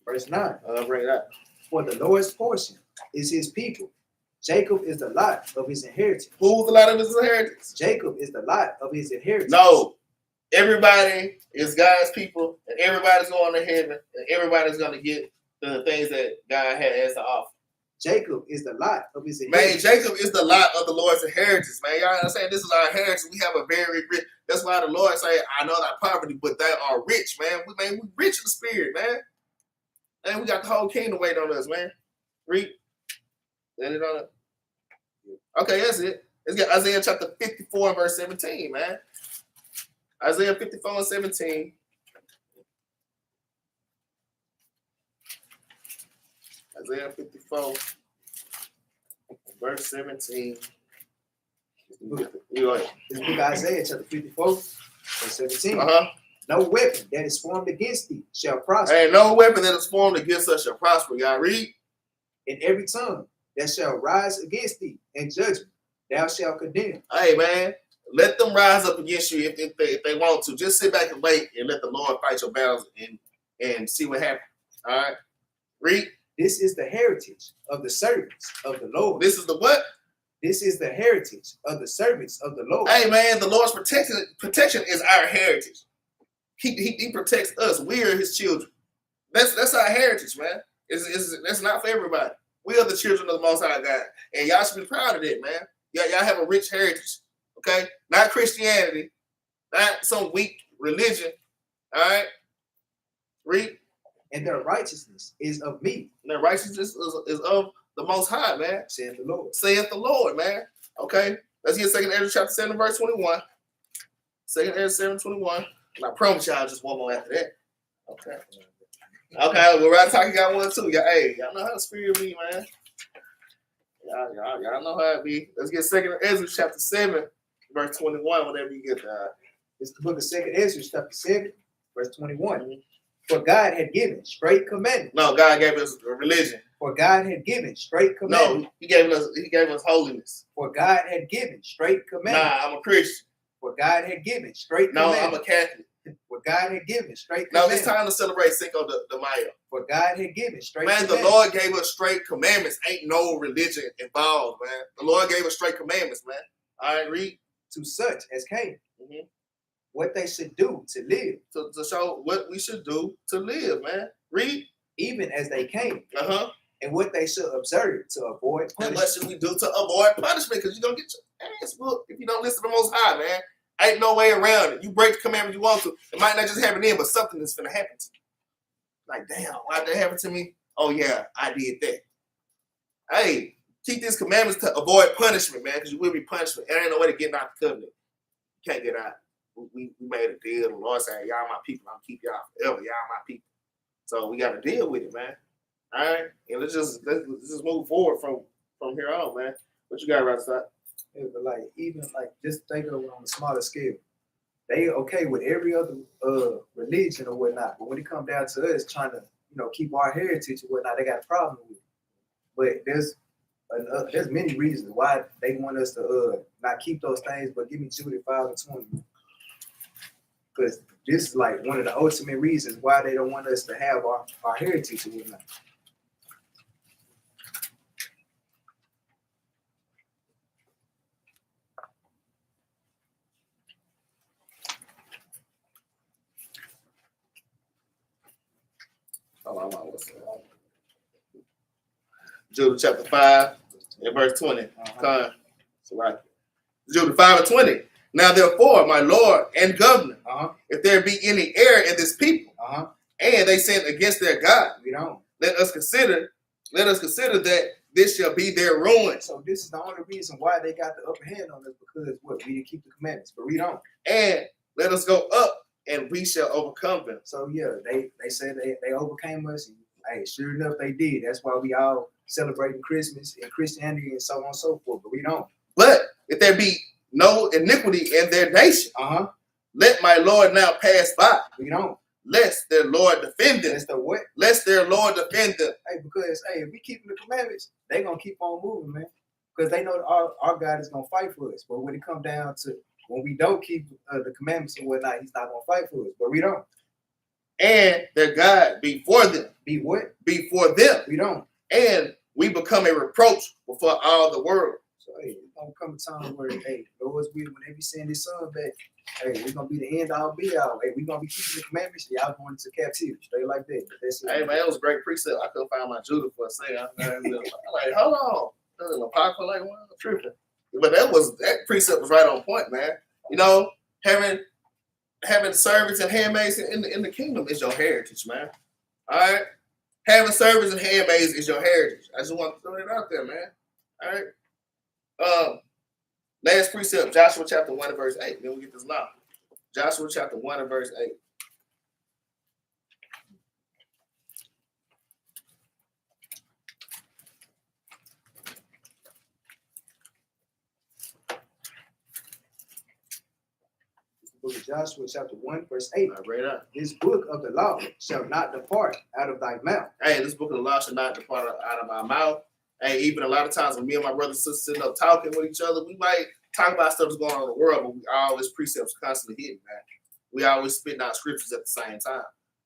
Speaker 2: verse 9.
Speaker 1: Bring it up.
Speaker 2: For the Lord's portion is his people. Jacob is the lot of his inheritance.
Speaker 1: Who's the lot of his inheritance?
Speaker 2: Jacob is the lot of his inheritance.
Speaker 1: No. Everybody is God's people, and everybody's going to heaven, and everybody's going to get the things that God has to offer.
Speaker 2: Jacob is the lot of his inheritance.
Speaker 1: Man, Jacob is the lot of the Lord's inheritance, man. Y'all understand? This is our inheritance. We have a very rich. That's why the Lord say, I know thy poverty, but they are rich, man. We rich in the spirit, man. And we got the whole kingdom waiting on us, man. Read. Let it on it. Okay, that's it. Let's get Isaiah chapter 54 and verse 17, man. Isaiah 54 and 17. Isaiah 54, verse 17.
Speaker 2: This book of Isaiah, chapter 54, verse 17.
Speaker 1: Uh-huh.
Speaker 2: No weapon that is formed against thee shall prosper.
Speaker 1: Ain't no weapon that is formed against us shall prosper. Y'all read?
Speaker 2: And every tongue that shall rise against thee in judgment, thou shalt condemn.
Speaker 1: Hey, man, let them rise up against you if they want to. Just sit back and wait and let the Lord fight your battles and see what happens. All right? Read.
Speaker 2: This is the heritage of the servants of the Lord.
Speaker 1: This is the what?
Speaker 2: This is the heritage of the servants of the Lord.
Speaker 1: Hey, man, the Lord's protection is our heritage. He protects us. We are his children. That's our heritage, man. That's not for everybody. We are the children of the Most High God. And y'all should be proud of that, man. Y'all have a rich heritage, okay? Not Christianity, not some weak religion, all right? Read.
Speaker 2: And their righteousness is of me.
Speaker 1: And their righteousness is of the Most High, man.
Speaker 2: Saith the Lord.
Speaker 1: Saith the Lord, man. Okay? Let's get 2 Ezra chapter 7, verse 21. 2 Ezra 7:21. And I promise y'all just one more after that. Okay. Okay, well, right talking got one too. Hey, y'all know how to spirit me, man. Y'all know how it be. Let's get 2 Ezra chapter 7, verse 21, whenever you get that.
Speaker 2: It's the book of 2 Ezra chapter 7, verse 21. Mm-hmm. For God had given straight commandments.
Speaker 1: No, God gave us a religion.
Speaker 2: For God had given straight commandments.
Speaker 1: No, He gave us holiness.
Speaker 2: For God had given straight commandments.
Speaker 1: Nah, I'm a Christian.
Speaker 2: For God had given straight commandments.
Speaker 1: No, I'm a Catholic.
Speaker 2: For God had given straight
Speaker 1: commandments. No, it's time to celebrate Cinco de Mayo.
Speaker 2: For God had given straight
Speaker 1: commandments. Man, the Lord gave us straight commandments. Ain't no religion involved, man. The Lord gave us straight commandments, man. All right, read.
Speaker 2: To such as came. Mm-hmm. What they should do to live.
Speaker 1: To show what we should do to live, man. Read.
Speaker 2: Even as they came.
Speaker 1: Uh-huh.
Speaker 2: And what they should observe to avoid punishment.
Speaker 1: And what should we do to avoid punishment? Because you're going to get your ass whooped if you don't listen to the Most High, man. Ain't no way around it. You break the commandment you want to. It might not just happen then, but something is going to happen to you. Like, damn, why'd that happen to me? Oh, yeah, I did that. Hey, keep these commandments to avoid punishment, man, because you will be punished. There ain't no way to get out the covenant. You can't get out. We made a deal. The Lord said, y'all my people. I'll keep y'all forever. Y'all my people. So we got to deal with it, man. All right? And let's just move forward from here on, man. What you got, right side?
Speaker 2: Yeah, but like, even like, just think of it on a smaller scale. They okay with every other religion or whatnot, but when it comes down to us trying to, keep our heritage or whatnot, they got a problem with it. But there's many reasons why they want us to not keep those things. But give me Jude 5:20, because this is like one of the ultimate reasons why they don't want us to have our heritage or whatnot.
Speaker 1: Jude chapter 5 and verse 20. Uh-huh. So right. Jude 5:20. Now therefore, my Lord and Governor, if there be any error in this people, and they sin against their God, let us consider that this shall be their ruin.
Speaker 2: So this is the only reason why they got the upper hand on us, because we didn't keep the commandments, but we don't.
Speaker 1: And let us go up, and we shall overcome them.
Speaker 2: So yeah, they said they overcame us. And, hey, sure enough, they did. That's why we all celebrating Christmas and Christianity and so on and so forth. But we don't.
Speaker 1: But if there be no iniquity in their nation, let my Lord now pass by.
Speaker 2: We don't.
Speaker 1: Lest their Lord defend them.
Speaker 2: Lest the what?
Speaker 1: Lest their Lord defend them.
Speaker 2: Hey, because if we keep the commandments, they gonna keep on moving, man. Because they know our God is gonna fight for us. But when it comes down to when we don't keep the commandments and whatnot, He's not gonna fight for us. But we don't.
Speaker 1: And their God be for them.
Speaker 2: Be what?
Speaker 1: Be for them.
Speaker 2: We don't.
Speaker 1: And we become a reproach before all the world.
Speaker 2: So hey, it's gonna come a time where Lord's will, when they be sending His Son back, hey, we're gonna be the end all be all. Hey, we're gonna be keeping the commandments. Y'all going into captivity, straight like that.
Speaker 1: Hey man, it was a great precept. I couldn't find my Judah for a second. I'm like, hold on, there's an apocryphal like one tripping. But that precept was right on point, man. Having servants and handmaids in the kingdom is your heritage, man. All right, having servants and handmaids is your heritage. I just want to throw it out there, man. All right. Last precept, Joshua chapter 1 and verse 8. Then we get this law. Joshua chapter 1 and verse 8.
Speaker 2: Book of Joshua, chapter 1, verse 8.
Speaker 1: Right up.
Speaker 2: This book of the law shall not depart out of thy mouth.
Speaker 1: Hey, this book of the law shall not depart out of my mouth. Hey, even a lot of times when me and my brothers and sisters sitting up talking with each other, we might talk about stuff that's going on in the world, but we always precepts constantly hitting, man. We always spitting out scriptures at the same time.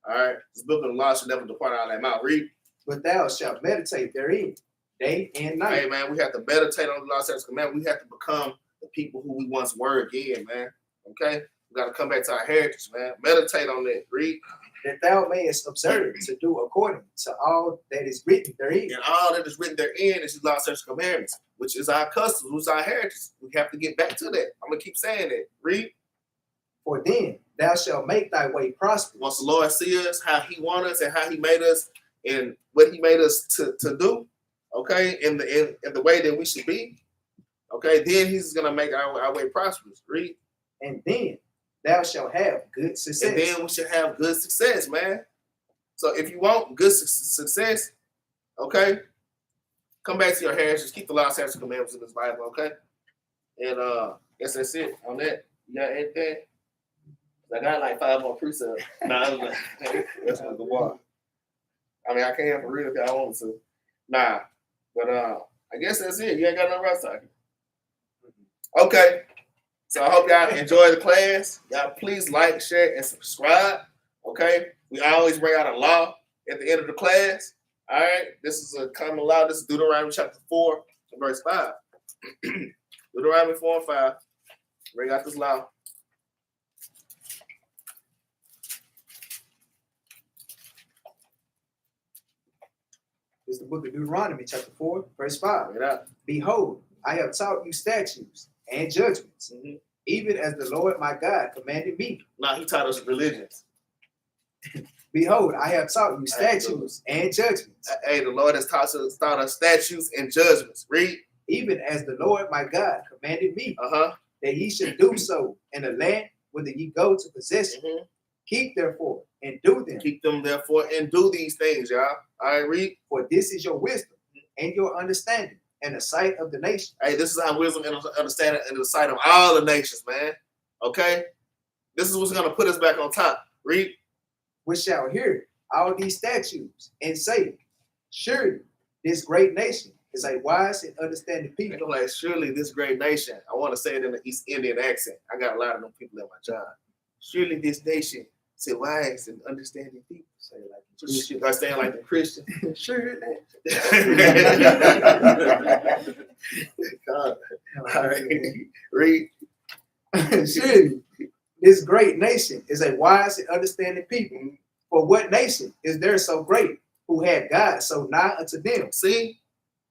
Speaker 1: All right. This book of the law shall never depart out of thy mouth. Read.
Speaker 2: But thou shalt meditate therein day and night.
Speaker 1: Hey, man, we have to meditate on the law, statutes, commandments. We have to become the people who we once were again, man. Okay? We got to come back to our heritage, man. Meditate on that. Read.
Speaker 2: That thou mayest observe to do according to all that is written therein.
Speaker 1: And all that is written therein is the law, statutes, commandments, which is our customs, which is our heritage. We have to get back to that. I'm going to keep saying that. Read.
Speaker 2: For then thou shalt make thy way prosperous.
Speaker 1: Once the Lord see us, how he wants us and how he made us and what he made us to do, okay, in the way that we should be, okay, then he's going to make our way prosperous. Read.
Speaker 2: And then thou shalt have good success.
Speaker 1: And then we should have good success, man. So if you want good success, okay, come back to your heritage. Keep the law, statutes, and commandments in this Bible, okay? And guess that's it on that. You got anything? I got like 5 more precepts. Nah, that's gonna go on. I mean, I can for real if I want to. Nah, but I guess that's it. You ain't got nothing else talking. Okay. So I hope y'all enjoy the class. Y'all please like, share, and subscribe. Okay. We always bring out a law at the end of the class. All right. This is a common law. This is Deuteronomy chapter 4, verse 5. Deuteronomy 4 and 5. Bring out this law.
Speaker 2: It's the book of Deuteronomy, chapter 4, verse 5.
Speaker 1: Bring it out.
Speaker 2: Behold, I have taught you statutes and judgments, even as the Lord my God commanded me.
Speaker 1: Nah, he taught us religions.
Speaker 2: Behold, I have taught you statutes and judgments.
Speaker 1: Hey, the Lord has taught us statutes and judgments. Read.
Speaker 2: Even as the Lord my God commanded me, that ye should do so in the land whither ye go to possess it. Keep therefore and do them.
Speaker 1: Keep them therefore and do these things, y'all. All right, read.
Speaker 2: For this is your wisdom and your understanding in the sight of the nation.
Speaker 1: Hey, this is our wisdom and understanding in the sight of all the nations, man. Okay? This is what's going to put us back on top. Read.
Speaker 2: Which shall hear all these statutes and say, surely this great nation is a wise and understanding people.
Speaker 1: Like, surely this great nation. I want to say it in the East Indian accent. I got a lot of them people at my job. Surely this nation is a wise and understanding people. Say it like the Christian. I stand like the Christian. Surely. God. All right. Read.
Speaker 2: Surely this great nation is a wise and understanding people. For what nation is there so great who had God so nigh unto them?
Speaker 1: See?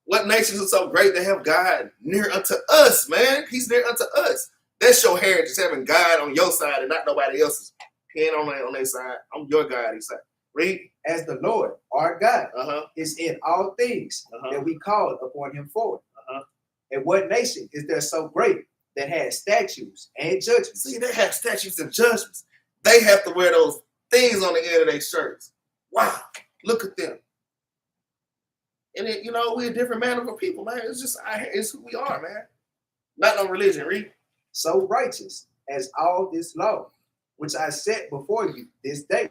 Speaker 1: What nations are so great that have God near unto us, man? He's near unto us. That's your heritage, having God on your side and not nobody else's. He ain't on their side. I'm your God, he said. Read. As
Speaker 2: the Lord, our God, is in all things that we call upon him for. And what nation is there so great that has statutes and judgments?
Speaker 1: See, they have statutes and judgments. They have to wear those things on the end of their shirts. Wow, look at them. And it, we're a different manner of people, man. It's who we are, man. Not no religion. Read.
Speaker 2: So righteous as all this law, which I set before you this day.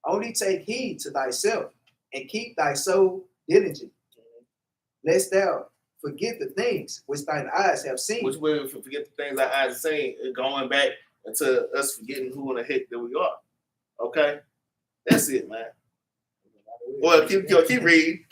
Speaker 2: Only take heed to thyself and keep thy soul diligent, lest thou forget the things which thine eyes have seen.
Speaker 1: Which we forget the things our eyes have seen, and going back into us forgetting who in the heck that we are. Okay? That's it, man. Well, keep reading.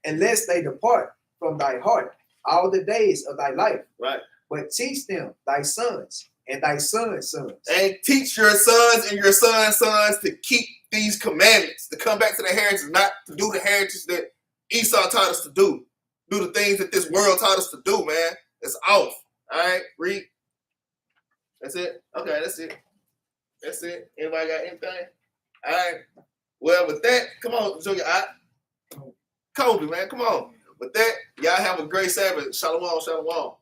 Speaker 2: Unless they depart from thy heart all the days of thy life.
Speaker 1: Right.
Speaker 2: But teach them thy sons and thy sons' sons.
Speaker 1: And teach your sons and your sons' sons to keep these commandments, to come back to the heritage, not to do the heritage that Esau taught us to do. Do the things that this world taught us to do, man. It's off. All right, read. That's it. Okay, that's it. That's it. Anybody got anything? All right. Well, with that, come on, show your eye. Kobe, man, come on. With that, y'all have a great Sabbath. Shalom, shalom.